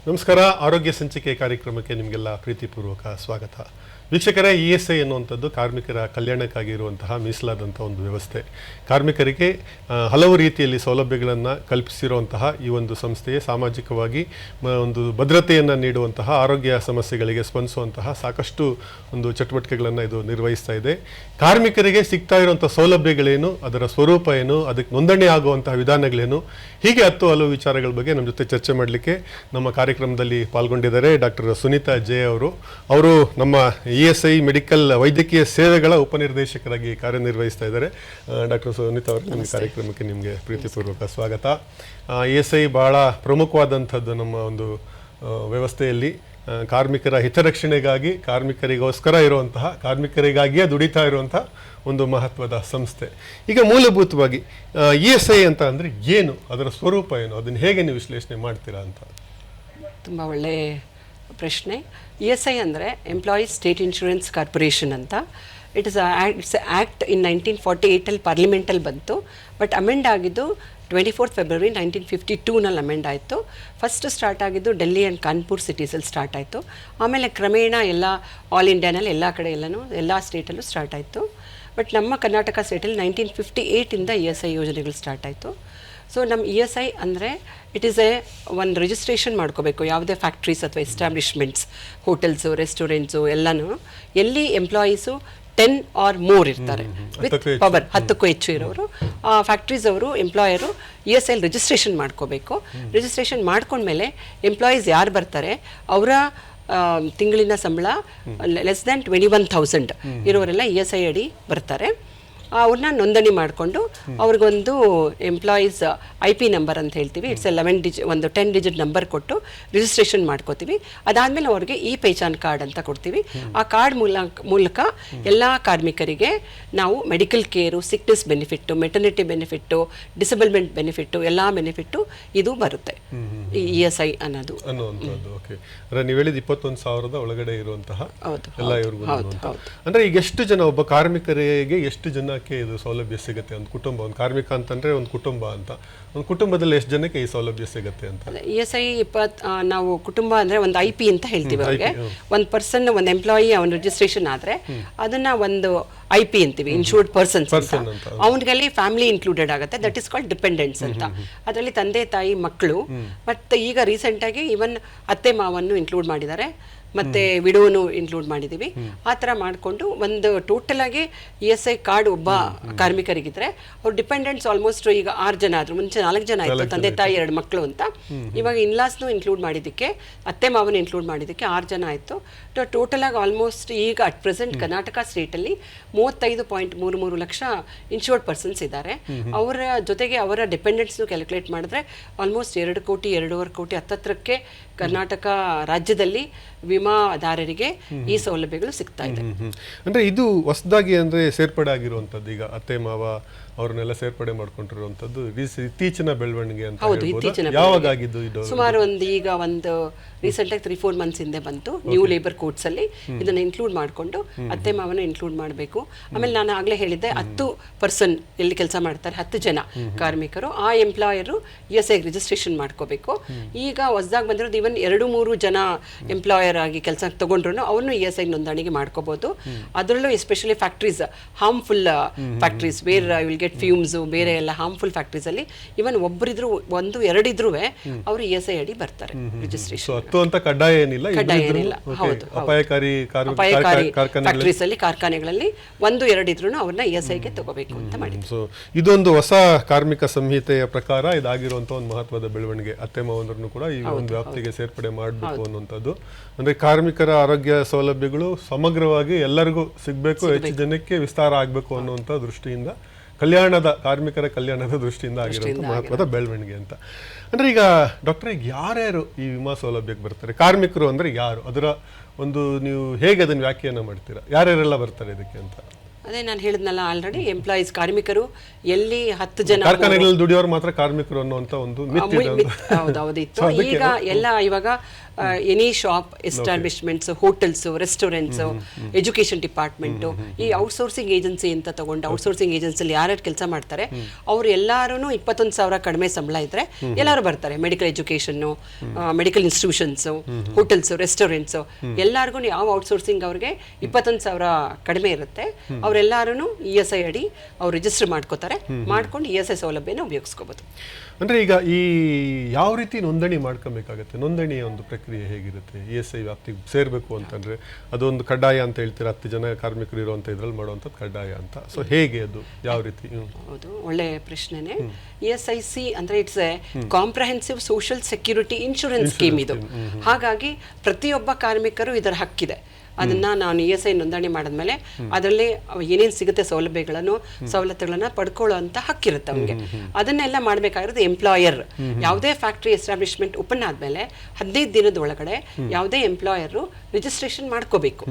ನಮಸ್ಕಾರ. ಆರೋಗ್ಯ ಸಂಚಿಕೆ ಕಾರ್ಯಕ್ರಮಕ್ಕೆ ನಿಮಗೆಲ್ಲ ಪ್ರೀತಿಪೂರ್ವಕ ಸ್ವಾಗತ. ವೀಕ್ಷಕರೇ, ESI ಎನ್ನುವಂಥದ್ದು ಕಾರ್ಮಿಕರ ಕಲ್ಯಾಣಕ್ಕಾಗಿ ಇರುವಂತಹ ಮೀಸಲಾದಂಥ ಒಂದು ವ್ಯವಸ್ಥೆ. ಕಾರ್ಮಿಕರಿಗೆ ಹಲವು ರೀತಿಯಲ್ಲಿ ಸೌಲಭ್ಯಗಳನ್ನು ಕಲ್ಪಿಸಿರುವಂತಹ ಈ ಒಂದು ಸಂಸ್ಥೆಯೇ ಸಾಮಾಜಿಕವಾಗಿ ಒಂದು ಭದ್ರತೆಯನ್ನು ನೀಡುವಂತಹ, ಆರೋಗ್ಯ ಸಮಸ್ಯೆಗಳಿಗೆ ಸ್ಪಂದಿಸುವಂತಹ ಸಾಕಷ್ಟು ಒಂದು ಚಟುವಟಿಕೆಗಳನ್ನು ಇದು ನಿರ್ವಹಿಸ್ತಾ ಇದೆ. ಕಾರ್ಮಿಕರಿಗೆ ಸಿಗ್ತಾ ಇರುವಂಥ ಸೌಲಭ್ಯಗಳೇನು, ಅದರ ಸ್ವರೂಪ ಏನು, ಅದಕ್ಕೆ ನೋಂದಣಿ ಆಗುವಂತಹ ವಿಧಾನಗಳೇನು, ಹೀಗೆ ಹಲವು ವಿಚಾರಗಳ ಬಗ್ಗೆ ನಮ್ಮ ಜೊತೆ ಚರ್ಚೆ ಮಾಡಲಿಕ್ಕೆ ನಮ್ಮ ಕಾರ್ಯಕ್ರಮದಲ್ಲಿ ಪಾಲ್ಗೊಂಡಿದ್ದಾರೆ ಡಾಕ್ಟರ್ ಸುನೀತಾ ಜೆ ಅವರು ನಮ್ಮ ESI ಮೆಡಿಕಲ್ ವೈದ್ಯಕೀಯ ಸೇವೆಗಳ ಉಪನಿರ್ದೇಶಕರಾಗಿ ಕಾರ್ಯನಿರ್ವಹಿಸ್ತಾ ಇದ್ದಾರೆ. ಡಾಕ್ಟರ್ ಸುನೀತಾ ಅವರು, ನಿಮ್ಮ ಕಾರ್ಯಕ್ರಮಕ್ಕೆ ನಿಮಗೆ ಪ್ರೀತಿಪೂರ್ವಕ ಸ್ವಾಗತ. ESI ಬಹಳ ಪ್ರಮುಖವಾದಂಥದ್ದು ನಮ್ಮ ಒಂದು ವ್ಯವಸ್ಥೆಯಲ್ಲಿ. ಕಾರ್ಮಿಕರ ಹಿತರಕ್ಷಣೆಗಾಗಿ, ಕಾರ್ಮಿಕರಿಗೋಸ್ಕರ ಇರುವಂತಹ, ಕಾರ್ಮಿಕರಿಗಾಗಿಯೇ ದುಡಿತಾ ಇರುವಂತಹ ಒಂದು ಮಹತ್ವದ ಸಂಸ್ಥೆ. ಈಗ ಮೂಲಭೂತವಾಗಿ ESI ಅಂತ ಅಂದರೆ ಏನು, ಅದರ ಸ್ವರೂಪ ಏನು, ಅದನ್ನು ಹೇಗೆ ನೀವು ವಿಶ್ಲೇಷಣೆ ಮಾಡ್ತೀರಾ ಅಂತ? ತುಂಬ ಒಳ್ಳೆಯ ಪ್ರಶ್ನೆ. ESI ಅಂದರೆ ಎಂಪ್ಲಾಯೀಸ್ ಸ್ಟೇಟ್ ಇನ್ಶೂರೆನ್ಸ್ ಕಾರ್ಪೊರೇಷನ್ ಅಂತ. ಇಟ್ಸ್ ಆ್ಯಕ್ಟ್ ಇನ್ 1948 ಪಾರ್ಲಿಮೆಂಟಲ್ಲಿ ಬಂತು. ಬಟ್ ಅಮೆಂಡ್ ಆಗಿದ್ದು 24 ಫೆಬ್ರವರಿ 1952 ಅಮೆಂಡ್ ಆಯಿತು. ಫಸ್ಟ್ ಸ್ಟಾರ್ಟ್ ಆಗಿದ್ದು ಡೆಲ್ಲಿ ಆ್ಯಂಡ್ ಕಾನ್ಪುರ್ ಸಿಟೀಸಲ್ಲಿ ಸ್ಟಾರ್ಟ್ ಆಯಿತು. ಆಮೇಲೆ ಕ್ರಮೇಣ ಎಲ್ಲ ಆಲ್ ಇಂಡಿಯಾನಲ್ಲಿ ಎಲ್ಲ ಕಡೆ ಎಲ್ಲ ಸ್ಟೇಟಲ್ಲೂ ಸ್ಟಾರ್ಟ್ ಆಯಿತು. ಬಟ್ ನಮ್ಮ ಕರ್ನಾಟಕ ಸ್ಟೇಟಲ್ಲಿ 1958 ESI ಯೋಜನೆಗಳು ಸ್ಟಾರ್ಟ್ ಆಯಿತು. ಸೊ ನಮ್ಮ ESI ಅಂದರೆ ಇಟ್ ಈಸ್ ಒಂದು ರಿಜಿಸ್ಟ್ರೇಷನ್ ಮಾಡ್ಕೋಬೇಕು. ಯಾವುದೇ ಫ್ಯಾಕ್ಟ್ರೀಸ್ ಅಥವಾ ಎಸ್ಟಾಬ್ಲಿಷ್ಮೆಂಟ್ಸ್, ಹೋಟೆಲ್ಸು, ರೆಸ್ಟೋರೆಂಟ್ಸು ಎಲ್ಲನೂ ಎಲ್ಲಿ ಎಂಪ್ಲಾಯೀಸು 10 or more ಇರ್ತಾರೆ, ವಿತ್ ಪವರ್ 10ಕ್ಕೂ ಹೆಚ್ಚು ಇರೋರು, ಆ ಫ್ಯಾಕ್ಟ್ರೀಸ್ ಅವರು ಎಂಪ್ಲಾಯರು ESI ರಿಜಿಸ್ಟ್ರೇಷನ್ ಮಾಡ್ಕೋಬೇಕು. ರಿಜಿಸ್ಟ್ರೇಷನ್ ಮಾಡ್ಕೊಂಡ್ಮೇಲೆ ಎಂಪ್ಲಾಯೀಸ್ ಯಾರು ಬರ್ತಾರೆ ಅವರ ತಿಂಗಳಿನ ಸಂಬಳ ಲೆಸ್ ದ್ಯಾನ್ 21,000 ಇರೋರೆಲ್ಲ ESI ಅಡಿ ಬರ್ತಾರೆ. ಅವ್ರನ್ನ ನೋಂದಣಿ ಮಾಡಿಕೊಂಡು ಅವ್ರಿಗೊಂದು ಎಂಪ್ಲಾಯೀಸ್ IP ನಂಬರ್ ಅಂತ ಹೇಳ್ತೀವಿ. ಇಟ್ಸ್ 10 ಡಿಜಿಟ್ ನಂಬರ್ ಕೊಟ್ಟು ರಿಜಿಸ್ಟ್ರೇಷನ್ ಮಾಡ್ಕೋತೀವಿ. ಅದಾದಮೇಲೆ ಅವ್ರಿಗೆ ಪೇಚಾನ್ ಕಾರ್ಡ್ ಅಂತ ಕೊಡ್ತೀವಿ. ಆ ಕಾರ್ಡ್ ಮೂಲಕ ಎಲ್ಲ ಕಾರ್ಮಿಕರಿಗೆ ನಾವು medical care, sickness benefit, maternity benefit, disablement benefit, ಎಲ್ಲ ಬೆನಿಫಿಟ್ಟು ಇದು ಬರುತ್ತೆ ಈ ESI ಅನ್ನೋದು. ನೀವು ಹೇಳಿದ 21,000 ಒಳಗಡೆ ಇರುವಂತಹ ಎಲ್ಲ ಇವ್ರಿಗೂ ಅಂದ್ರೆ ಈಗ ಎಷ್ಟು ಜನ, ಒಬ್ಬ ಕಾರ್ಮಿಕರಿಗೆ ಎಷ್ಟು ಜನಕ್ಕೆ ಇದು ಸೌಲಭ್ಯ ಸಿಗುತ್ತೆ? ಒಂದು ಕುಟುಂಬ, ಒಂದು ಕಾರ್ಮಿಕ ಅಂತಂದ್ರೆ ಒಂದು ಕುಟುಂಬ ಅಂತ, ಒಂದು ಕುಟುಂಬದಲ್ಲಿ ಎಷ್ಟು ಜನಕ್ಕೆ ಈ ಸೌಲಭ್ಯ ಸಿಗುತ್ತೆ ಅಂತ? ESI ನಾವು ಕುಟುಂಬ ಅಂದ್ರೆ ಒಂದು IP ಅಂತ ಹೇಳ್ತೀವಿ. ಅವ್ರಿಗೆ ಒಂದು ಪರ್ಸನ್, ಒಂದು ಎಂಪ್ಲಾಯಿ ಅವನ ರಿಜಿಸ್ಟ್ರೇಷನ್ ಆದ್ರೆ ಅದನ್ನ ಒಂದು IP ಅಂತೀವಿ, ಇನ್ಶೂರ್ಡ್ ಪರ್ಸನ್ಸ್ ಅಂತ. ಅವನಿಗಲ್ಲಿ ಫ್ಯಾಮಿಲಿ ಇನ್ಕ್ಲೂಡೆಡ್ ಆಗುತ್ತೆ. ದಟ್ ಇಸ್ ಕಾಲ್ಡ್ ಡಿಪೆಂಡೆನ್ಸ್ ಅಂತ. ಅದರಲ್ಲಿ ತಂದೆ ತಾಯಿ, ಮಕ್ಕಳು, ಮತ್ತೆ ಈಗ ರೀಸೆಂಟ್ ಆಗಿ ಇವನ್ ಅತ್ತೆ ಮಾವನ್ನು ಇನ್ಕ್ಲೂಡ್ ಮಾಡಿದ್ದಾರೆ, ಮತ್ತೆ ವಿಡೋನು ಇನ್ಕ್ಲೂಡ್ ಮಾಡಿದ್ದೀವಿ. ಆ ಥರ ಮಾಡಿಕೊಂಡು ಒಂದು ಟೋಟಲ್ ಆಗಿ ESI ಕಾರ್ಡ್ ಒಬ್ಬ ಕಾರ್ಮಿಕರಿಗಿದ್ರೆ ಅವ್ರ ಡಿಪೆಂಡೆಂಟ್ಸ್ ಆಲ್ಮೋಸ್ಟ್ ಈಗ 6 ಜನ ಆದ್ರು. ಮುಂಚೆ 4 ಜನ ಆಯಿತು, ತಂದೆ ತಾಯಿ 2 ಮಕ್ಕಳು ಅಂತ. ಇವಾಗ ಇನ್ಲಾಸ್ನು ಇನ್ಕ್ಲೂಡ್ ಮಾಡಿದ್ದಕ್ಕೆ, ಅತ್ತೆ ಮಾವನು ಇನ್ಕ್ಲೂಡ್ ಮಾಡಿದ್ದಕ್ಕೆ 6 ಜನ ಆಯಿತು. ಟೋಟಲ್ ಆಗಿ ಆಲ್ಮೋಸ್ಟ್ ಈಗ ಅಟ್ ಪ್ರೆಸೆಂಟ್ ಕರ್ನಾಟಕ ಸ್ಟೇಟಲ್ಲಿ 35.33 ಲಕ್ಷ ಇನ್ಶೂರ್ಡ್ ಪರ್ಸನ್ಸ್ ಇದ್ದಾರೆ. ಅವರ ಜೊತೆಗೆ ಅವರ ಡಿಪೆಂಡೆಂಟ್ಸ್ನು ಕ್ಯಾಲ್ಕುಲೇಟ್ ಮಾಡಿದ್ರೆ ಆಲ್ಮೋಸ್ಟ್ 2 ಕೋಟಿ 2.5 ಕೋಟಿ ಹತ್ತತ್ರಕ್ಕೆ ಕರ್ನಾಟಕ ರಾಜ್ಯದಲ್ಲಿ ವಿಮಾದಾರರಿಗೆ ಈ ಸೌಲಭ್ಯಗಳು ಸಿಗ್ತಾ ಇದೆ. ಅಂದ್ರೆ ಇದು ಹೊಸದಾಗಿ ಅಂದ್ರೆ ಸೇರ್ಪಡೆ ಆಗಿರುವಂತದ್ದು, ಈಗ ಅತ್ತೆ ಮಾವ ಅವ್ರನ್ನೆಲ್ಲ ಸೇರ್ಪಡೆ ಮಾಡ್ಕೊಂಡಿರುವಂತದ್ದು ಇತ್ತೀಚಿನ ಬೆಳವಣಿಗೆ ಅಂತ. ಹೌದು, ಇತ್ತೀಚಿನ ಯಾವಾಗ ಆಗಿದ್ದು ಇದು? ಸುಮಾರು ಒಂದು ರೀಸೆಂಟ್ ಆಗಿ 3-4 ಮಂತ್ಸ್ ಹಿಂದೆ ಬಂತು. ನ್ಯೂ ಲೇಬರ್ ಕೋಡ್ಸ್ ಅಲ್ಲಿ ಇದನ್ನ ಇನ್ಕ್ಲೂಡ್ ಮಾಡಿಕೊಂಡು ಅತ್ತೆ ಮಾವನ ಇನ್ಕ್ಲೂಡ್ ಮಾಡಬೇಕು. ಆಮೇಲೆ ನಾನು ಆಗ್ಲೇ ಹೇಳಿದ್ದೆ 10 ಪರ್ಸನ್ ಎಲ್ಲಿ ಕೆಲಸ ಮಾಡ್ತಾರೆ, 10 ಜನ ಕಾರ್ಮಿಕರು, ಆ ಎಂಪ್ಲಾಯರು ESI ರಿಜಿಸ್ಟ್ರೇಷನ್ ಮಾಡ್ಕೋಬೇಕು. ಈಗ ಹೊಸದಾಗಿ ಬಂದಿರೋದು ಇವನ್ 2-3 ಜನ ಎಂಪ್ಲಾಯರ್ ಆಗಿ ಕೆಲಸ ತಗೊಂಡ್ರು ಅವ್ರನ್ನು ESI ನೋಂದಣಿಗೆ ಮಾಡ್ಕೋಬಹುದು. ಅದರಲ್ಲೂ especially factories, harmful factories where will get fumes, ಬೇರೆ ಎಲ್ಲ ಹಾರ್ಮ್ಫುಲ್ ಫ್ಯಾಕ್ಟ್ರೀಸ್ ಅಲ್ಲಿ ಇವನ್ ಒಬ್ಬರಿದ್ರು 1-2 ಇದ್ರೂ ಅವರು ESI ಅಡಿ ಬರ್ತಾರೆ ರಿಜಿಸ್ಟ್ರೇಷನ್. ಕಡ್ಡಾಯ ಏನಿಲ್ಲ. ಅಪಾಯಕಾರಿ ಫ್ಯಾಕ್ಟರೀಸ್ ಅಲ್ಲಿ, ಕಾರ್ಖಾನೆಗಳಲ್ಲಿ 1-2 ಇದ್ರೂ ಅವ್ರನ್ನ ESIಗೆ ತಗೋಬೇಕು ಅಂತ ಮಾಡಿದ್ರು. ಸೊ ಇದೊಂದು ಹೊಸ ಕಾರ್ಮಿಕ ಸಂಹಿತೆಯ ಪ್ರಕಾರ ಇದಾಗಿರುವಂತ ಒಂದು ಮಹತ್ವದ ಬೆಳವಣಿಗೆ. ಅತ್ತೆ ಮಾವಂದ್ರನ್ನು ಕೂಡ ಈ ಒಂದು ವ್ಯಾಪ್ತಿಗೆ ಸೇರ್ಪಡೆ ಮಾಡಬೇಕು ಅನ್ನುವಂಥದ್ದು. ಅಂದ್ರೆ ಕಾರ್ಮಿಕರ ಆರೋಗ್ಯ ಸೌಲಭ್ಯಗಳು ಸಮಗ್ರವಾಗಿ ಎಲ್ಲರಿಗೂ ಸಿಗಬೇಕು, ಹೆಚ್ಚು ಜನಕ್ಕೆ ವಿಸ್ತಾರ ಆಗಬೇಕು ಅನ್ನುವಂಥ ದೃಷ್ಟಿಯಿಂದ, ಕಾರ್ಮಿಕರ ಕಲ್ಯಾಣದ ದೃಷ್ಟಿಯಿಂದ ಆಗಿರುವಂಥ ಮಹತ್ವದ ಬೆಳವಣಿಗೆ ಅಂತ. ಅಂದ್ರೆ ಈಗ ಡಾಕ್ಟರ್, ಈಗ ಯಾರ್ಯಾರು ಈ ವಿಮಾ ಸೌಲಭ್ಯಕ್ಕೆ ಬರ್ತಾರೆ? ಕಾರ್ಮಿಕರು ಅಂದ್ರೆ ಯಾರು? ಅದರ ಒಂದು ನೀವು ಹೇಗೆ ಅದನ್ನು ವ್ಯಾಖ್ಯಾನ ಮಾಡ್ತೀರಾ? ಯಾರ್ಯಾರೆಲ್ಲ ಬರ್ತಾರೆ ಇದಕ್ಕೆ ಅಂತ? ಅದೇ ನಾನು ಹೇಳಿದ್ನಲ್ಲ ಆಲ್ರೆಡಿ, ಎಂಪ್ಲಾಯೀಸ್ ಕಾರ್ಮಿಕರು ಎಲ್ಲಿ 10 ಜನ ಕಾರ್ಖಾನೆಗಳಲ್ಲಿ ದುಡಿಯೋರು ಮಾತ್ರ ಕಾರ್ಮಿಕರು ಅನ್ನುವಂತ ಒಂದು ಹೌದೌದಿತ್ತು. ಈಗ ಎಲ್ಲ ಇವಾಗ any shop establishments, hotels, restaurants, education department, ಈ ಔಟ್ಸೋರ್ಸಿಂಗ್ ಏಜೆನ್ಸಿ ಅಂತ ತಗೊಂಡು ಔಟ್ಸೋರ್ಸಿಂಗ್ ಏಜೆನ್ಸಿಲಿ ಯಾರ್ಯಾರು ಕೆಲಸ ಮಾಡ್ತಾರೆ ಅವ್ರು ಎಲ್ಲರೂ 21,000 ಕಡಿಮೆ ಸಂಬಳ ಇದ್ರೆ ಎಲ್ಲರೂ ಬರ್ತಾರೆ. Medical education, medical institutions, hotels, restaurants ಎಲ್ಲರಿಗೂ ಯಾವ ಔಟ್ಸೋರ್ಸಿಂಗ್ ಅವ್ರಿಗೆ 21,000 ಕಡಿಮೆ ಇರುತ್ತೆ ಅವರೆಲ್ಲರೂ ESI ಅಡಿ ಅವ್ರು ರಿಜಿಸ್ಟರ್ ಮಾಡ್ಕೋತಾರೆ. ಮಾಡ್ಕೊಂಡು ESI ಸೌಲಭ್ಯನ ಉಪಯೋಗಿಸ್ಕೋಬಹುದು. ಅಂದರೆ ಈಗ ಈ ಯಾವ ರೀತಿ ನೋಂದಣಿ ಮಾಡ್ಕೊಬೇಕಾಗತ್ತೆ? ನೋಂದಣಿಯ ಒಂದು ಪ್ರಕ್ರಿಯೆ ಹೇಗಿರುತ್ತೆ? ESI ವ್ಯಾಪ್ತಿಗೆ ಸೇರಬೇಕು ಅಂತಂದರೆ ಅದೊಂದು ಕಡ್ಡಾಯ ಅಂತ ಹೇಳ್ತೀರಾ, 10 ಜನ ಕಾರ್ಮಿಕರು ಇರುವಂಥ ಇದ್ರಲ್ಲಿ ಮಾಡುವಂಥದ್ದು ಕಡ್ಡಾಯ ಅಂತ. ಸೊ ಹೇಗೆ ಅದು ಯಾವ ರೀತಿ? ಹೌದು, ಒಳ್ಳೆ ಪ್ರಶ್ನೆನೇ. ESIC ಅಂದರೆ it's A comprehensive social security insurance scheme ಇದು. ಹಾಗಾಗಿ ಪ್ರತಿಯೊಬ್ಬ ಕಾರ್ಮಿಕರು ಇದರ ಹಕ್ಕಿದೆ. ಅದನ್ನ ನಾನು ESI ನೋಂದಣಿ ಮಾಡಿದ್ಮೇಲೆ ಅದರಲ್ಲಿ ಏನೇನು ಸಿಗುತ್ತೆ ಸವಲತ್ತುಗಳನ್ನ ಪಡ್ಕೊಳ್ಳೋ ಅಂತ ಹಕ್ಕಿರುತ್ತೆ ಅವನಿಗೆ. ಅದನ್ನೆಲ್ಲ ಮಾಡಬೇಕಾಗಿರೋದು ಎಂಪ್ಲಾಯರ್. ಯಾವುದೇ ಫ್ಯಾಕ್ಟ್ರಿ ಎಸ್ಟಾಬ್ಲಿಷ್ಮೆಂಟ್ ಓಪನ್ ಆದ್ಮೇಲೆ 15 ದಿನದ ಒಳಗಡೆ ಯಾವುದೇ ಎಂಪ್ಲಾಯರು ರಿಜಿಸ್ಟ್ರೇಷನ್ ಮಾಡ್ಕೋಬೇಕು.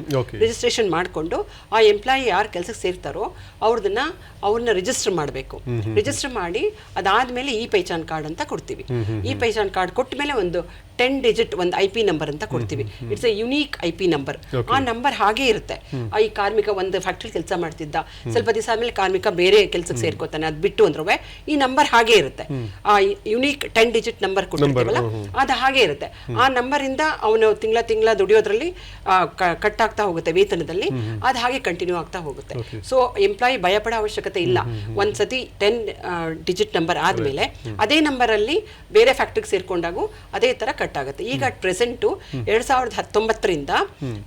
ರಿಜಿಸ್ಟ್ರೇಷನ್ ಮಾಡಿಕೊಂಡು ಆ ಎಂಪ್ಲಾಯಿ ಯಾರು ಕೆಲಸಕ್ಕೆ ಸೇರ್ತಾರೋ ಅವ್ರನ್ನ ರಿಜಿಸ್ಟರ್ ಮಾಡಬೇಕು. ರಿಜಿಸ್ಟರ್ ಮಾಡಿ ಅದಾದ್ಮೇಲೆ ಈ ಪೈಚಾನ್ ಕಾರ್ಡ್ ಅಂತ ಕೊಡ್ತೀವಿ. ಈ ಪೈಚಾನ್ ಕಾರ್ಡ್ ಕೊಟ್ಟ ಮೇಲೆ ಒಂದು 10 ಡಿಜಿಟ್ ಒಂದು IP ನಂಬರ್ ಅಂತ ಕೊಡ್ತೀವಿ. It's A unique IP number. ಆ ನಂಬರ್ ಹಾಗೆ ಇರುತ್ತೆ. ಈ ಕಾರ್ಮಿಕ ಒಂದು ಫ್ಯಾಕ್ಟ್ರಿ ಕೆಲಸ ಮಾಡ್ತಿದ್ದ, ಸ್ವಲ್ಪ ದಿವಸ ಆದ್ಮೇಲೆ ಕಾರ್ಮಿಕ ಬೇರೆ ಕೆಲಸಕ್ಕೆ ಸೇರ್ಕೋತಾನೆ, ಅದ್ ಬಿಟ್ಟು ಅಂದ್ರೂ ಈ ನಂಬರ್ ಹಾಗೆ ಇರುತ್ತೆ. ಆ ಯುನೀಕ್ 10 ಡಿಜಿಟ್ ನಂಬರ್ ಕೊಟ್ಟಿರ್ತೀವಲ್ಲ ಅದು ಹಾಗೆ ಇರುತ್ತೆ. ಆ ನಂಬರ್ ಇಂದ ಅವನು ತಿಂಗಳ ದುಡಿಯೋದ್ರಲ್ಲಿ ಕಟ್ ಆಗ್ತಾ ಹೋಗುತ್ತೆ ವೇತನದಲ್ಲಿ. ಅದು ಹಾಗೆ ಕಂಟಿನ್ಯೂ ಆಗ್ತಾ ಹೋಗುತ್ತೆ. ಸೊ ಎಂಪ್ಲಾಯಿ ಭಯಪಡೋ ಅವಶ್ಯಕತೆ ಇಲ್ಲ. ಒಂದ್ಸತಿ 10 ಡಿಜಿಟ್ ನಂಬರ್ ಆದ್ಮೇಲೆ ಅದೇ ನಂಬರ್ ಅಲ್ಲಿ ಬೇರೆ ಫ್ಯಾಕ್ಟ್ರಿಗೆ ಸೇರ್ಕೊಂಡಾಗೂ ಅದೇ ತರ ಕಟ್ ಆಗುತ್ತೆ. ಈಗ ಅಟ್ ಪ್ರೆಸೆಂಟು 2019ರಿಂದ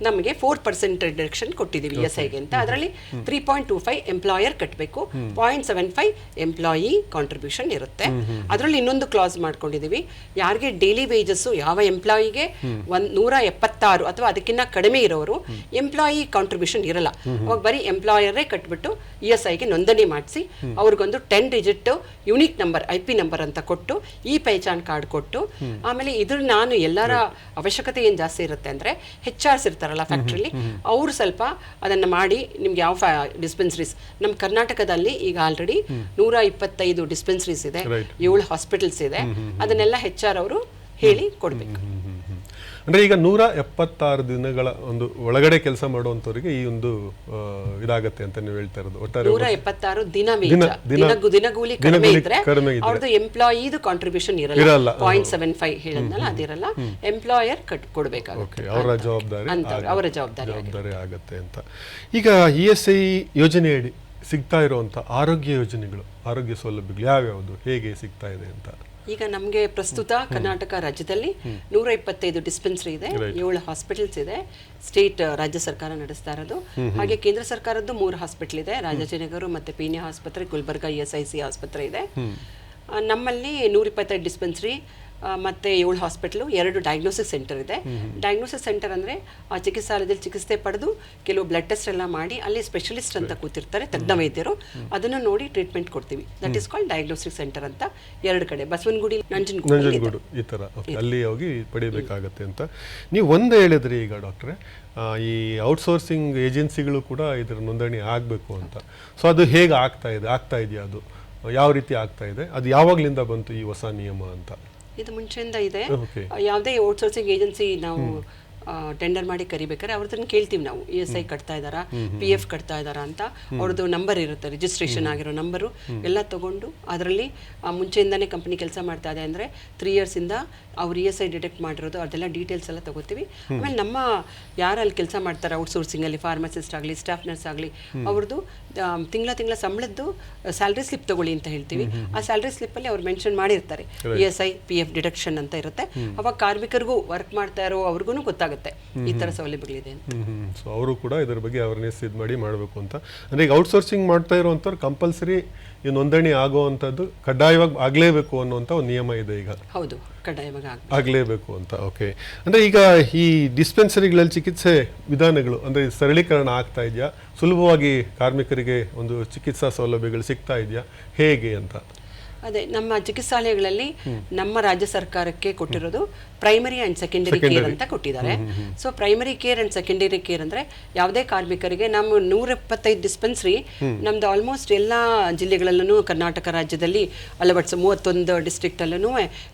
ನಮಗೆ 4% ರಿಡಕ್ಷನ್ ಕೊಟ್ಟಿದ್ದೀವಿ ESIಗೆ ಅಂತ. ಅದರಲ್ಲಿ 3.25 ಎಂಪ್ಲಾಯರ್ ಕಟ್ಟಬೇಕು, 0.75 ಎಂಪ್ಲಾಯಿ ಕಾಂಟ್ರಿಬ್ಯೂಷನ್ ಇರುತ್ತೆ. ಅದರಲ್ಲಿ ಇನ್ನೊಂದು ಕ್ಲಾಸ್ ಮಾಡ್ಕೊಂಡಿದ್ದೀವಿ. ಯಾರಿಗೆ ಡೈಲಿ ವೇಜಸ್ ಯಾವ ಎಂಪ್ಲಾಯಿಗೆ 176 ಅಥವಾ ಅದಕ್ಕಿಂತ ಕಡಿಮೆ ಇರೋರು ಎಂಪ್ಲಾಯಿ ಕಾಂಟ್ರಿಬ್ಯೂಷನ್ ಇರಲ್ಲ, ಅವಾಗ ಬರೀ ಎಂಪ್ಲಾಯರೇ ಕಟ್ಬಿಟ್ಟು ESIಗೆ ನೋಂದಣಿ ಮಾಡಿಸಿ ಅವ್ರಿಗೊಂದು 10 digit unique number IP number ಅಂತ ಕೊಟ್ಟು ಈ ಪೈಚಾನ್ ಕಾರ್ಡ್ ಕೊಟ್ಟು ಆಮೇಲೆ ಇದ್ರ ನಾನು ಎಲ್ಲರ ಅವಶ್ಯಕತೆ ಏನು ಜಾಸ್ತಿ ಇರುತ್ತೆ ಅಂದರೆ HRs ಇರ್ತಾರಲ್ಲ ಫ್ಯಾಕ್ಟ್ರಿಲಿ, ಅವರು ಸ್ವಲ್ಪ ಅದನ್ನು ಮಾಡಿ ನಿಮ್ಗೆ ಯಾವ ಡಿಸ್ಪೆನ್ಸರೀಸ್ ನಮ್ಮ ಕರ್ನಾಟಕದಲ್ಲಿ ಈಗ ಆಲ್ರೆಡಿ 125 ಡಿಸ್ಪೆನ್ಸರೀಸ್ ಇದೆ, 7 ಹಾಸ್ಪಿಟಲ್ಸ್ ಇದೆ. ಅದನ್ನೆಲ್ಲ HR ಅವರು ಹೇಳಿ ಕೊಡಬೇಕು. ಅಂದರೆ ಈಗ 176 ದಿನಗಳ ಒಂದು ಒಳಗಡೆ ಕೆಲಸ ಮಾಡುವಂಥವ್ರಿಗೆ ಈ ಒಂದು ಇದಾಗತ್ತೆ ಅಂತ ನೀವು ಹೇಳ್ತಾ ಇರೋದು. ಒಟ್ಟಾರೆ 176 ದಿನಗೂಲಿ ಕಡಿಮೆ ಇದ್ರೆ ಅವ್ರದ್ದು ಎಂಪ್ಲಾಯಿದು ಕಾಂಟ್ರಿಬ್ಯೂಷನ್ ಇರಲ್ಲ. 0.75 ಹೇಳಿದ್ನಲ್ಲ ಅದಿರಲ್ಲ, ಎಂಪ್ಲಾಯರ್ ಕೊಡಬೇಕಾಗುತ್ತೆ. ಅವರ ಜವಾಬ್ದಾರಿ ಆಗತ್ತೆ ಅಂತ. ಈಗ ESI ಯೋಜನೆಯಡಿ ಸಿಗ್ತಾ ಇರುವಂತ ಆರೋಗ್ಯ ಯೋಜನೆಗಳು, ಆರೋಗ್ಯ ಸೌಲಭ್ಯಗಳು ಯಾವ್ಯಾವುದು, ಹೇಗೆ ಸಿಗ್ತಾ ಇದೆ ಅಂತ? ಈಗ ನಮಗೆ ಪ್ರಸ್ತುತ ಕರ್ನಾಟಕ ರಾಜ್ಯದಲ್ಲಿ 125 ಡಿಸ್ಪೆನ್ಸರಿ ಇದೆ, 7 ಹಾಸ್ಪಿಟಲ್ಸ್ ಇದೆ. ಸ್ಟೇಟ್ ರಾಜ್ಯ ಸರ್ಕಾರ ನಡೆಸ್ತಾ ಇರೋದು. ಹಾಗೆ ಕೇಂದ್ರ ಸರ್ಕಾರದ್ದು 3 ಹಾಸ್ಪಿಟಲ್ ಇದೆ, ರಾಜಾಜಿನಗರ ಮತ್ತೆ ಪೀಣ್ಯ ಆಸ್ಪತ್ರೆ, ಗುಲ್ಬರ್ಗ ESIC ಆಸ್ಪತ್ರೆ ಇದೆ. ನಮ್ಮಲ್ಲಿ 125 ಡಿಸ್ಪೆನ್ಸರಿ ಮತ್ತು 7 ಹಾಸ್ಪಿಟಲು, 2 ಡಯಾಗ್ನೋಸಿಸ್ ಸೆಂಟರ್ ಇದೆ. ಡಯಾಗ್ನೋಸಿಸ್ ಸೆಂಟರ್ ಅಂದರೆ ಆ ಚಿಕಿತ್ಸಾಲಯದಲ್ಲಿ ಚಿಕಿತ್ಸೆ ಪಡೆದು ಕೆಲವು ಬ್ಲಡ್ ಟೆಸ್ಟ್ ಎಲ್ಲ ಮಾಡಿ ಅಲ್ಲಿ ಸ್ಪೆಷಲಿಸ್ಟ್ ಅಂತ ಕೂತಿರ್ತಾರೆ, ತಜ್ಞ ವೈದ್ಯರು, ಅದನ್ನು ನೋಡಿ ಟ್ರೀಟ್ಮೆಂಟ್ ಕೊಡ್ತೀವಿ. That is called diagnostic centre ಅಂತ 2 ಕಡೆ, ಬಸವನಗುಡಿ, ನಂಜನಗೂಡು ಈ ಥರ ಅಲ್ಲಿ ಹೋಗಿ ಪಡಿಬೇಕಾಗತ್ತೆ ಅಂತ ನೀವು ಒಂದು ಹೇಳಿದ್ರಿ. ಈಗ ಡಾಕ್ಟ್ರೆ, ಈ ಔಟ್ಸೋರ್ಸಿಂಗ್ ಏಜೆನ್ಸಿಗಳು ಕೂಡ ಇದರ ನೋಂದಣಿ ಆಗಬೇಕು ಅಂತ. ಸೊ ಅದು ಹೇಗೆ ಆಗ್ತಾ ಇದೆಯಾ, ಅದು ಯಾವ ರೀತಿ ಆಗ್ತಾ ಇದೆ, ಅದು ಯಾವಾಗಲಿಂದ ಬಂತು ಈ ಹೊಸ ನಿಯಮ ಅಂತ? ಇದು ಮುಂಚೆಯಿಂದ ಇದೆ. ಯಾವುದೇ ಔಟ್ಸೋರ್ಸಿಂಗ್ ಏಜೆನ್ಸಿ ನಾವು ಟೆಂಡರ್ ಮಾಡಿ ಕರಿಬೇಕಾದ್ರೆ ಅವ್ರದನ್ನ ಕೇಳ್ತೀವಿ ನಾವು, ESI ಕಟ್ತಾ ಇದ್ದಾರಾ, PF ಕಟ್ತಾ ಇದ್ದಾರಾ ಅಂತ. ಅವ್ರದ್ದು ನಂಬರ್ ಇರುತ್ತೆ, ರಿಜಿಸ್ಟ್ರೇಷನ್ ಆಗಿರೋ ನಂಬರು ಎಲ್ಲ ತಗೊಂಡು ಅದರಲ್ಲಿ ಮುಂಚೆಯಿಂದಾನೇ ಕಂಪನಿ ಕೆಲಸ ಮಾಡ್ತಾ ಇದೆ ಅಂದರೆ 3 ಇಯರ್ಸಿಂದ ಅವ್ರು ESI ಡಿಟೆಕ್ಟ್ ಮಾಡಿರೋದು ಅದೆಲ್ಲ ಡೀಟೇಲ್ಸ್ ಎಲ್ಲ ತಗೋತೀವಿ. ಆಮೇಲೆ ನಮ್ಮ ಯಾರಲ್ಲಿ ಕೆಲಸ ಮಾಡ್ತಾರೆ ಔಟ್ಸೋರ್ಸಿಂಗಲ್ಲಿ, ಫಾರ್ಮಸಿಸ್ಟ್ ಆಗಲಿ, ಸ್ಟಾಫ್ ನರ್ಸ್ ಆಗಲಿ, ಅವ್ರದ್ದು ತಿಂಗಳ ಸಂಬಳದ್ದು ಸ್ಯಾಲ್ರಿ ಸ್ಲಿಪ್ ತಗೊಳ್ಳಿ ಅಂತ ಹೇಳ್ತೀವಿ. ಆ ಸ್ಯಾಲ್ರಿ ಸ್ಲಿಪ್ಪಲ್ಲಿ ಅವ್ರು ಮೆನ್ಷನ್ ಮಾಡಿರ್ತಾರೆ ESI PF ಡಿಡಕ್ಷನ್ ಅಂತ ಇರುತ್ತೆ. ಅವಾಗ ಕಾರ್ಮಿಕರಿಗೂ ವರ್ಕ್ ಮಾಡ್ತಾ ಇರೋ ಅವ್ರಿಗೂ ಗೊತ್ತಾಗುತ್ತೆ ಈ ತರ ಸೌಲಭ್ಯಗಳಿದೆ. ಸೊ ಅವರು ಕೂಡ ಇದರ ಬಗ್ಗೆ ಅವೇರ್ನೆಸ್ ಇದು ಮಾಡಿ ಮಾಡಬೇಕು ಅಂತ. ಅಂದರೆ ಈಗ ಔಟ್ಸೋರ್ಸಿಂಗ್ ಮಾಡ್ತಾ ಇರುವಂಥವ್ರು ಕಂಪಲ್ಸರಿ ಈ ನೋಂದಣಿ ಆಗುವಂಥದ್ದು ಕಡ್ಡಾಯವಾಗಿ ಆಗಲೇಬೇಕು ಅನ್ನುವಂಥ ಒಂದು ನಿಯಮ ಇದೆ ಈಗ. ಹೌದು, ಕಡ್ಡಾಯವಾಗಿ ಆಗಲೇಬೇಕು ಅಂತ. ಓಕೆ, ಅಂದರೆ ಈಗ ಈ ಡಿಸ್ಪೆನ್ಸರಿಗಳಲ್ಲಿ ಚಿಕಿತ್ಸೆ ವಿಧಾನಗಳು ಅಂದರೆ ಸರಳೀಕರಣ ಆಗ್ತಾ ಇದೆಯಾ? ಸುಲಭವಾಗಿ ಕಾರ್ಮಿಕರಿಗೆ ಒಂದು ಚಿಕಿತ್ಸಾ ಸೌಲಭ್ಯಗಳು ಸಿಗ್ತಾ ಇದೆಯಾ, ಹೇಗೆ ಅಂತ? ಅದೇ ನಮ್ಮ ಚಿಕಿತ್ಸಾಲಯಗಳಲ್ಲಿ ನಮ್ಮ ರಾಜ್ಯ ಸರ್ಕಾರಕ್ಕೆ ಕೊಟ್ಟಿರೋದು ಪ್ರೈಮರಿ ಅಂಡ್ ಸೆಕೆಂಡರಿ ಕೇರ್ ಅಂತ ಕೊಟ್ಟಿದ್ದಾರೆ. So primary care and secondary care ಅಂದ್ರೆ ಯಾವುದೇ ಕಾರ್ಮಿಕರಿಗೆ ನಮ್ಮ 175 ಡಿಸ್ಪೆನ್ಸರಿ ನಮ್ದು ಆಲ್ಮೋಸ್ಟ್ ಎಲ್ಲ ಜಿಲ್ಲೆಗಳಲ್ಲೂ ಕರ್ನಾಟಕ ರಾಜ್ಯದಲ್ಲಿ ಅಳವಡಿಸೋ 31 ಡಿಸ್ಟ್ರಿಕ್ಟ್ ಅಲ್ಲೂ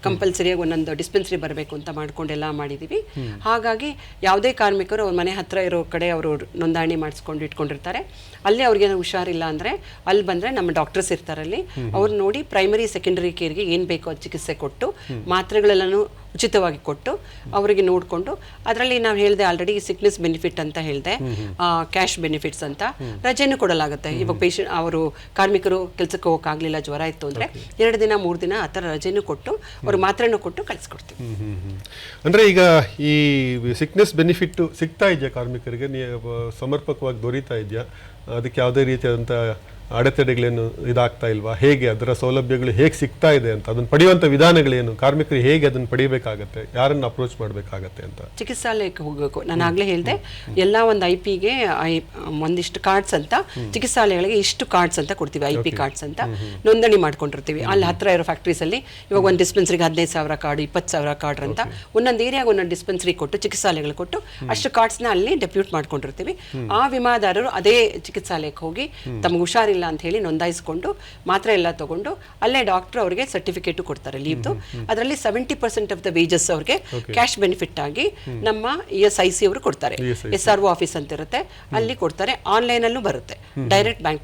ಕಂಪಲ್ಸರಿಯಾಗಿ ಒಂದೊಂದು ಡಿಸ್ಪೆನ್ಸರಿ ಬರಬೇಕು ಅಂತ ಮಾಡ್ಕೊಂಡೆಲ್ಲ ಮಾಡಿದೀವಿ. ಹಾಗಾಗಿ ಯಾವುದೇ ಕಾರ್ಮಿಕರು ಅವ್ರ ಮನೆ ಹತ್ರ ಇರೋ ಕಡೆ ಅವರು ನೋಂದಣಿ ಮಾಡಿಸ್ಕೊಂಡು ಇಟ್ಕೊಂಡಿರ್ತಾರೆ. ಅಲ್ಲಿ ಅವ್ರಿಗೆ ಹುಷಾರಿಲ್ಲ ಅಂದ್ರೆ ಅಲ್ಲಿ ಬಂದ್ರೆ ನಮ್ಮ ಡಾಕ್ಟರ್ಸ್ ಇರ್ತಾರಲ್ಲಿ ಅವ್ರು ನೋಡಿ ಪ್ರೈಮರಿ ಸೆಕೆಂಡರಿ ಕೇರ್ಗೆ ಏನು ಬೇಕೋ ಅದು ಚಿಕಿತ್ಸೆ ಕೊಟ್ಟು ಮಾತ್ರೆಗಳೆಲ್ಲನೂ ಉಚಿತವಾಗಿ ಕೊಟ್ಟು ಅವರಿಗೆ ನೋಡಿಕೊಂಡು ಅದರಲ್ಲಿ ನಾವು ಹೇಳಿದೆ ಆಲ್ರೆಡಿ ಸಿಕ್ನೆಸ್ ಬೆನಿಫಿಟ್ ಅಂತ ಹೇಳಿದೆ, ಕ್ಯಾಶ್ ಬೆನಿಫಿಟ್ಸ್ ಅಂತ ರಜೆನೂ ಕೊಡಲಾಗುತ್ತೆ. ಇವಾಗ ಪೇಷಂಟ್ ಅವರು ಕಾರ್ಮಿಕರು ಕೆಲಸಕ್ಕೆ ಹೋಗೋಕ್ಕಾಗಲಿಲ್ಲ, ಜ್ವರ ಇತ್ತು ಅಂದರೆ 2 ದಿನ 3 ದಿನ ಆ ಥರ ರಜೆನೂ ಕೊಟ್ಟು ಅವ್ರಿಗೆ ಮಾತ್ರೆನೂ ಕೊಟ್ಟು ಕಳಿಸ್ಕೊಡ್ತೀವಿ. ಅಂದರೆ ಈಗ ಈ ಸಿಕ್ನೆಸ್ ಬೆನಿಫಿಟ್ ಸಿಗ್ತಾ ಇದೆಯಾ ಕಾರ್ಮಿಕರಿಗೆ, ಸಮರ್ಪಕವಾಗಿ ದೊರೀತಾ ಇದೆಯಾ? ಅದಕ್ಕೆ ಯಾವುದೇ ರೀತಿಯಾದಂಥ ಅಡೆತಡೆಗಳೇನು ಇದಾಗ್ತಾ ಇಲ್ವಾ? ಹೇಗೆ ಅದರ ಸೌಲಭ್ಯಗಳು ಹೇಗೆ ಸಿಗ್ತಾ ಇದೆ ಅಂತ, ಅದನ್ನು ಪಡೆಯುವಂಥ ವಿಧಾನಗಳೇನು, ಕಾರ್ಮಿಕರು ಹೇಗೆ ಅದನ್ನು ಪಡಿಬೇಕಾಗತ್ತೆ, ಯಾರನ್ನು ಅಪ್ರೋಚ್ ಮಾಡಬೇಕಾಗತ್ತೆ ಅಂತ? ಚಿಕಿತ್ಸಾಲಯಕ್ಕೆ ಹೋಗಬೇಕು. ನಾನು ಆಗಲೇ ಹೇಳಿದೆ ಎಲ್ಲ ಒಂದು IP-ಗೆ ಒಂದಿಷ್ಟು ಕಾರ್ಡ್ಸ್ ಅಂತ, ಚಿಕಿತ್ಸಾಲಯಗಳಿಗೆ ಇಷ್ಟು ಕಾರ್ಡ್ಸ್ ಅಂತ ಕೊಡ್ತೀವಿ, IP ಕಾರ್ಡ್ಸ್ ಅಂತ ನೋಂದಣಿ ಮಾಡ್ಕೊಂಡಿರ್ತೀವಿ. ಅಲ್ಲಿ ಹತ್ರ ಇರೋ ಫ್ಯಾಕ್ಟ್ರೀಸಲ್ಲಿ ಇವಾಗ ಒಂದು ಡಿಸ್ಪೆನ್ಸರಿಗೆ 15,000 ಕಾರ್ಡ್, 20,000 ಕಾರ್ಡ್ ಅಂತ ಒಂದೊಂದು ಏರಿಯಾಗೆ ಒಂದೊಂದು ಡಿಸ್ಪೆನ್ಸರಿ ಕೊಟ್ಟು ಚಿಕಿತ್ಸಾಲಯಗಳು ಕೊಟ್ಟು ಅಷ್ಟು ಕಾರ್ಡ್ಸ್ನ ಅಲ್ಲಿ ಡೆಪ್ಯೂಟ್ ಮಾಡ್ಕೊಂಡಿರ್ತೀವಿ. ಆ ವಿಮಾದಾರರು ಅದೇ ಚಿಕಿತ್ಸಾಲಯಕ್ಕೆ ಹೋಗಿ ತಮಗೆ ಹುಷಾರಿಲ್ಲ ಅಂತ ಹೇಳಿ ನೋಂದಾಯಿಸಿಕೊಂಡು ಮಾತ್ರೆ ಎಲ್ಲ ತಗೊಂಡು ಅಲ್ಲೇ ಡಾಕ್ಟರ್ ಅವರಿಗೆ ಸರ್ಟಿಫಿಕೇಟ್ ಕೊಡ್ತಾರೆ ಲೀವ್ದು. ಅದರಲ್ಲಿ 70% ಆಫ್ ದ ವೇಜಸ್ ಅವ್ರಿಗೆ ಕ್ಯಾಶ್ ಬೆನಿಫಿಟ್ ಆಗಿ ನಮ್ಮ ESIC ಅವರು ಕೊಡ್ತಾರೆ. SRO ಆಫೀಸ್ ಅಂತ ಇರುತ್ತೆ, ಅಲ್ಲಿ ಕೊಡ್ತಾರೆ. ಆನ್ಲೈನಲ್ಲೂ ಬರುತ್ತೆ, ಡೈರೆಕ್ಟ್ ಬ್ಯಾಂಕ್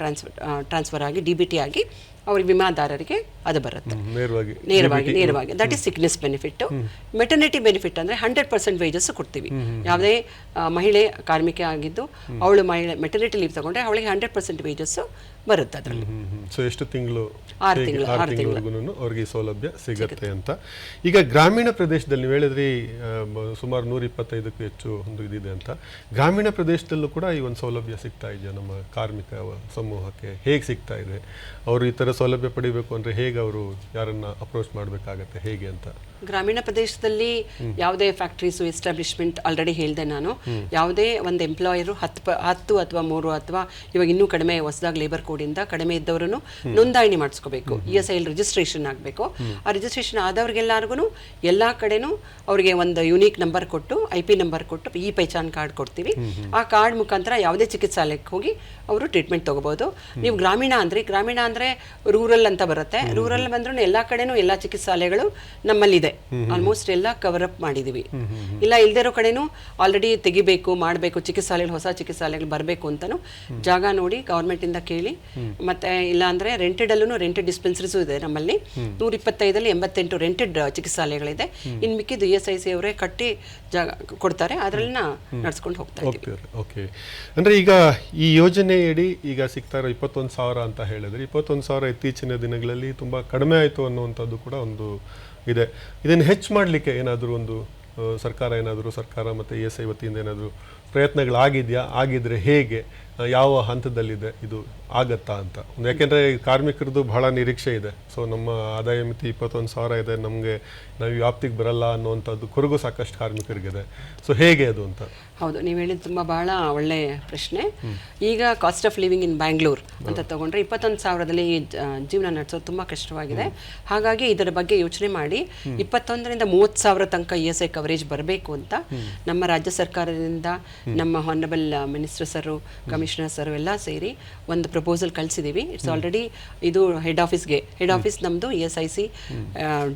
ಟ್ರಾನ್ಸ್ಫರ್ ಆಗಿ DBT ಆಗಿ ಅವ್ರಿಗೆ ವಿಮಾದಾರರಿಗೆ ಅದು ಬರುತ್ತೆ ನೇರವಾಗಿ. That is sickness benefit. Maternity benefit ಅಂದರೆ 100% ವೇಜಸ್ ಕೊಡ್ತೀವಿ. ಯಾವುದೇ ಮಹಿಳೆ ಕಾರ್ಮಿಕೆ ಆಗಿದ್ದು ಅವಳು ಮೆಟರ್ನಿಟಿ ಲೀವ್ ತಗೊಂಡ್ರೆ ಅವಳಿಗೆ 100% ವೇಜಸ್ ಬರುತ್ತೆ ಅದರಲ್ಲಿ. ಸೊ ಎಷ್ಟು ತಿಂಗಳು? 6 ತಿಂಗಳು ಅವ್ರಿಗೆ ಸೌಲಭ್ಯ ಸಿಗುತ್ತೆ ಅಂತ. ಈಗ ಗ್ರಾಮೀಣ ಪ್ರದೇಶದಲ್ಲಿ ನೀವು ಹೇಳಿದ್ರಿ ಸುಮಾರು 125ಕ್ಕೂ ಹೆಚ್ಚು ಒಂದು ಇದಿದೆ ಅಂತ. ಗ್ರಾಮೀಣ ಪ್ರದೇಶದಲ್ಲೂ ಕೂಡ ಈ ಒಂದು ಸೌಲಭ್ಯ ಸಿಗ್ತಾ ಇದೆಯಾ ನಮ್ಮ ಕಾರ್ಮಿಕ ಸಮೂಹಕ್ಕೆ? ಹೇಗೆ ಸಿಗ್ತಾ ಇದೆ? ಅವರು ಈ ಥರ ಸೌಲಭ್ಯ ಪಡಿಬೇಕು ಅಂದರೆ ಹೇಗೆ ಅವರು ಯಾರನ್ನ ಅಪ್ರೋಚ್ ಮಾಡಬೇಕಾಗತ್ತೆ, ಹೇಗೆ ಅಂತ? ಗ್ರಾಮೀಣ ಪ್ರದೇಶದಲ್ಲಿ ಯಾವುದೇ ಫ್ಯಾಕ್ಟ್ರೀಸು ಎಸ್ಟಾಬ್ಲಿಷ್ಮೆಂಟ್ ಆಲ್ರೆಡಿ ಹೇಳಿದೆ ನಾನು. ಯಾವುದೇ ಒಂದು ಎಂಪ್ಲಾಯರು 10 ಅಥವಾ 3 ಅಥವಾ ಇವಾಗ ಇನ್ನೂ ಕಡಿಮೆ ಹೊಸದಾಗಿ ಲೇಬರ್ ಕೋಡಿಂದ ಕಡಿಮೆ ಇದ್ದವರು ನೋಂದಣಿ ಮಾಡಿಸ್ಕೋಬೇಕು. ESI ರಿಜಿಸ್ಟ್ರೇಷನ್ ಆಗಬೇಕು. ಆ ರಿಜಿಸ್ಟ್ರೇಷನ್ ಆದವ್ರಿಗೆಲ್ಲರಿಗೂ ಎಲ್ಲ ಕಡೆನೂ ಅವರಿಗೆ ಒಂದು ಯೂನಿಕ್ ನಂಬರ್ ಕೊಟ್ಟು IP ನಂಬರ್ ಕೊಟ್ಟು ಪೈಚಾನ್ ಕಾರ್ಡ್ ಕೊಡ್ತೀವಿ. ಆ ಕಾರ್ಡ್ ಮುಖಾಂತರ ಯಾವುದೇ ಚಿಕಿತ್ಸಾಲಯಕ್ಕೆ ಹೋಗಿ ಅವರು ಟ್ರೀಟ್ಮೆಂಟ್ ತಗೋಬಹುದು. ನೀವು ಗ್ರಾಮೀಣ ಅಂದರೆ ರೂರಲ್ ಅಂತ ಬರುತ್ತೆ. ರೂರಲ್ ಬಂದ್ರೂ ಎಲ್ಲ ಕಡೆನೂ ಎಲ್ಲ ಚಿಕಿತ್ಸಾಲಯಗಳು ನಮ್ಮಲ್ಲಿದೆ. ಆಲ್ಮೋಸ್ಟ್ ಎಲ್ಲ ಕವರ್ ಅಪ್ ಮಾಡಿದೀವಿ. ಇಲ್ಲ ಇಲ್ದಿರೋ ಕಡೆನೂ ಆಲ್ರೆಡಿ ತೆಗಿಬೇಕು ಮಾಡಬೇಕು, ಚಿಕಿತ್ಸಾಲಯಗಳು ಹೊಸ ಚಿಕಿತ್ಸಾಲಯಗಳು ಬರಬೇಕು ಅಂತಾನು ಜಾಗ ನೋಡಿ ಗವರ್ಮೆಂಟ್ ಇಂದ ಕೇಳಿ, ಮತ್ತೆ ಇಲ್ಲ ಅಂದ್ರೆ ರೆಂಟೆಡ್ ಡಿಸ್ಪೆನ್ಸರೀಸು ಇದೆ ನಮ್ಮಲ್ಲಿ. 125ಲ್ಲಿ 88 ರೆಂಟೆಡ್ ಚಿಕಿತ್ಸಾಲಯಗಳಿದೆ. ಇನ್ನು ಮಿಕ್ಕಿದ್ದು ESIC ಅವರೇ ಕಟ್ಟಿ ಜಾಗ ಕೊಡ್ತಾರೆ, ಅದರಲ್ಲಿ ನಡ್ಸ್ಕೊಂಡು ಹೋಗ್ತಾ ಇದ್ದೀವಿ. ಓಕೆ. ಅಂದ್ರೆ ಈಗ ಈ ಯೋಜನೆಯಡಿ ಈಗ ಸಿಗ್ತಾ ಇರೋ 21,000 ಅಂತ ಹೇಳಿದ್ರೆ 21,000 ಇತ್ತೀಚಿನ ದಿನಗಳಲ್ಲಿ ತುಂಬಾ ಕಡಿಮೆ ಆಯಿತು ಅನ್ನುವಂಥದ್ದು ಕೂಡ ಒಂದು ಇದೆ. ಇದನ್ನು ಹೆಚ್ಚು ಮಾಡಲಿಕ್ಕೆ ಏನಾದರೂ ಒಂದು ಸರ್ಕಾರ ಮತ್ತು ESI ವತಿಯಿಂದ ಏನಾದರೂ ಪ್ರಯತ್ನಗಳಾಗಿದೆಯಾ? ಆಗಿದ್ರೆ ಹೇಗೆ, ಯಾವ ಹಂತದಲ್ಲಿದೆ, ಇದು ಆಗತ್ತಾ ಅಂತ? ಯಾಕೆಂದರೆ ಕಾರ್ಮಿಕರದ್ದು ಬಹಳ ನಿರೀಕ್ಷೆ ಇದೆ. ಸೊ ನಮ್ಮ ಆದಾಯ ಮಿತಿ 21,000 ಇದೆ, ನಮಗೆ ನಾವು ವ್ಯಾಪ್ತಿಗೆ ಬರಲ್ಲ ಅನ್ನುವಂಥದ್ದು ಕೊರಗು ಸಾಕಷ್ಟು ಕಾರ್ಮಿಕರಿಗಿದೆ. ಸೊ ಹೇಗೆ ಅದು ಅಂತ? ಹೌದು, ನೀವು ಹೇಳಿದ್ದು ತುಂಬ ಬಹಳ ಒಳ್ಳೆಯ ಪ್ರಶ್ನೆ. ಈಗ cost of living in Bangalore ಅಂತ ತಗೊಂಡ್ರೆ 21,000ದಲ್ಲಿ ಜೀವನ ನಡೆಸೋದು ತುಂಬ ಕಷ್ಟವಾಗಿದೆ. ಹಾಗಾಗಿ ಇದರ ಬಗ್ಗೆ ಯೋಚನೆ ಮಾಡಿ 21ರಿಂದ 30,000 ತನಕ ESI ಕವರೇಜ್ ಬರಬೇಕು ಅಂತ ನಮ್ಮ ರಾಜ್ಯ ಸರ್ಕಾರದಿಂದ ನಮ್ಮ ಹಾನರಬಲ್ ಮಿನಿಸ್ಟರ್ ಸರು, ಕಮಿಷನರ್ ಸರು ಎಲ್ಲ ಸೇರಿ ಒಂದು ಪ್ರಪೋಸಲ್ ಕಳಿಸಿದ್ದೀವಿ. ಇಟ್ಸ್ ಆಲ್ರೆಡಿ ಇದು ಹೆಡ್ ಆಫೀಸ್ ನಮ್ಮದು ESIC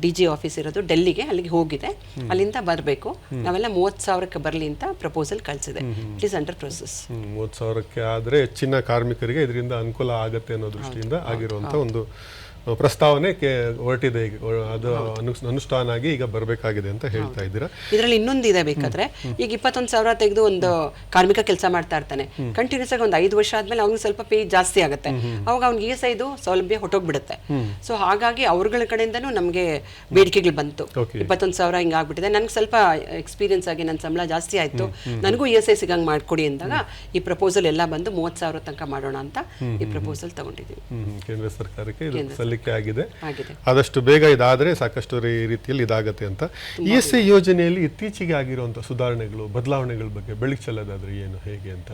DG ಆಫೀಸ್ ಇರೋದು ಡೆಲ್ಲಿಗೆ, ಅಲ್ಲಿಗೆ ಹೋಗಿದೆ. ಅಲ್ಲಿಂದ ಬರಬೇಕು. ನಾವೆಲ್ಲ 30,000ಕ್ಕೆ ಬರಲಿ ಅಂತ ಪ್ರಪೋಸಲ್ ಕಳಿಸಿದೆ. It is under process. 30,000ಕ್ಕೆ ಆದರೆ ಹೆಚ್ಚಿನ ಕಾರ್ಮಿಕರಿಗೆ ಇದರಿಂದ ಅನುಕೂಲ ಆಗುತ್ತೆ ಅನ್ನೋ ದೃಷ್ಟಿಯಿಂದ ಆಗಿರುವಂಥ ಒಂದು ಪ್ರಸ್ತಾವನೆ ಹೊರಟಿದೆ. ಈಗ ಅದು ಅನುಷ್ಠಾನ ಆಗಿ ಈಗ ಬರಬೇಕಾಗಿದೆ ಅಂತ ಹೇಳ್ತಾ ಇದ್ದೀರಾ. ಇದರಲ್ಲಿ ಇನ್ನೊಂದಿದೆ, ಬೇಕಾದ್ರೆ ಈಗ 21,000 ತೆಗೆದು ಒಂದು ಕಾರ್ಮಿಕ ಕೆಲಸ ಮಾಡ್ತಾ ಇರ್ತಾನೆ, ಕಂಟಿನ್ಯೂಸ್ ಆಗಿ ಒಂದು 5 ವರ್ಷ ಆದ್ಮೇಲೆ ಅವ್ನಿಗೆ ಸ್ವಲ್ಪ ಪೇ ಜಾಸ್ತಿ ಆಗುತ್ತೆ. ಅವಾಗ ಅವ್ನಿಗೆ ESI ಸೌಲಭ್ಯ ಹೊಟ್ಟೋಗ್ಬಿಡುತ್ತೆ. ಸೊ ಹಾಗಾಗಿ ಅವ್ರಗಳ ಕಡೆಯಿಂದನೂ ನಮಗೆ ಬೇಡಿಕೆಗಳು ಬಂತು. 21,000 ಹಿಂಗಾಗ್ಬಿಟ್ಟಿದೆ, ನನಗೆ ಸ್ವಲ್ಪ ಎಕ್ಸ್ಪೀರಿಯನ್ಸ್ ಆಗಿ ನನ್ನ ಸಂಬಳ ಜಾಸ್ತಿ ಆಯ್ತು, ನನಗೂ ESI ಸಿಗಂಗೆ ಮಾಡ್ಕೊಡಿ ಅಂದಾಗ ಈ ಪ್ರಪೋಸಲ್ ಎಲ್ಲ ಬಂದು 30,000 ತನಕ ಮಾಡೋಣ ಅಂತ ಈ ಪ್ರಪೋಸಲ್ ತಗೊಂಡಿದ್ದೀವಿ. ಕೇಂದ್ರ ಸರ್ಕಾರಕ್ಕೆ ಆಗಿದೆ. ಆದಷ್ಟು ಬೇಗ ಇದಾದ್ರೆ ಸಾಕಷ್ಟು ರೀತಿಯಲ್ಲಿ ಇದಾಗತ್ತೆ ಅಂತ. ESI ಯೋಜನೆಯಲ್ಲಿ ಇತ್ತೀಚೆಗೆ ಆಗಿರುವಂತಹ ಸುಧಾರಣೆಗಳು, ಬದಲಾವಣೆಗಳ ಬಗ್ಗೆ ಬೆಳಕು ಚೆಲ್ಲೋದಾದ್ರೆ ಏನು, ಹೇಗೆ ಅಂತ?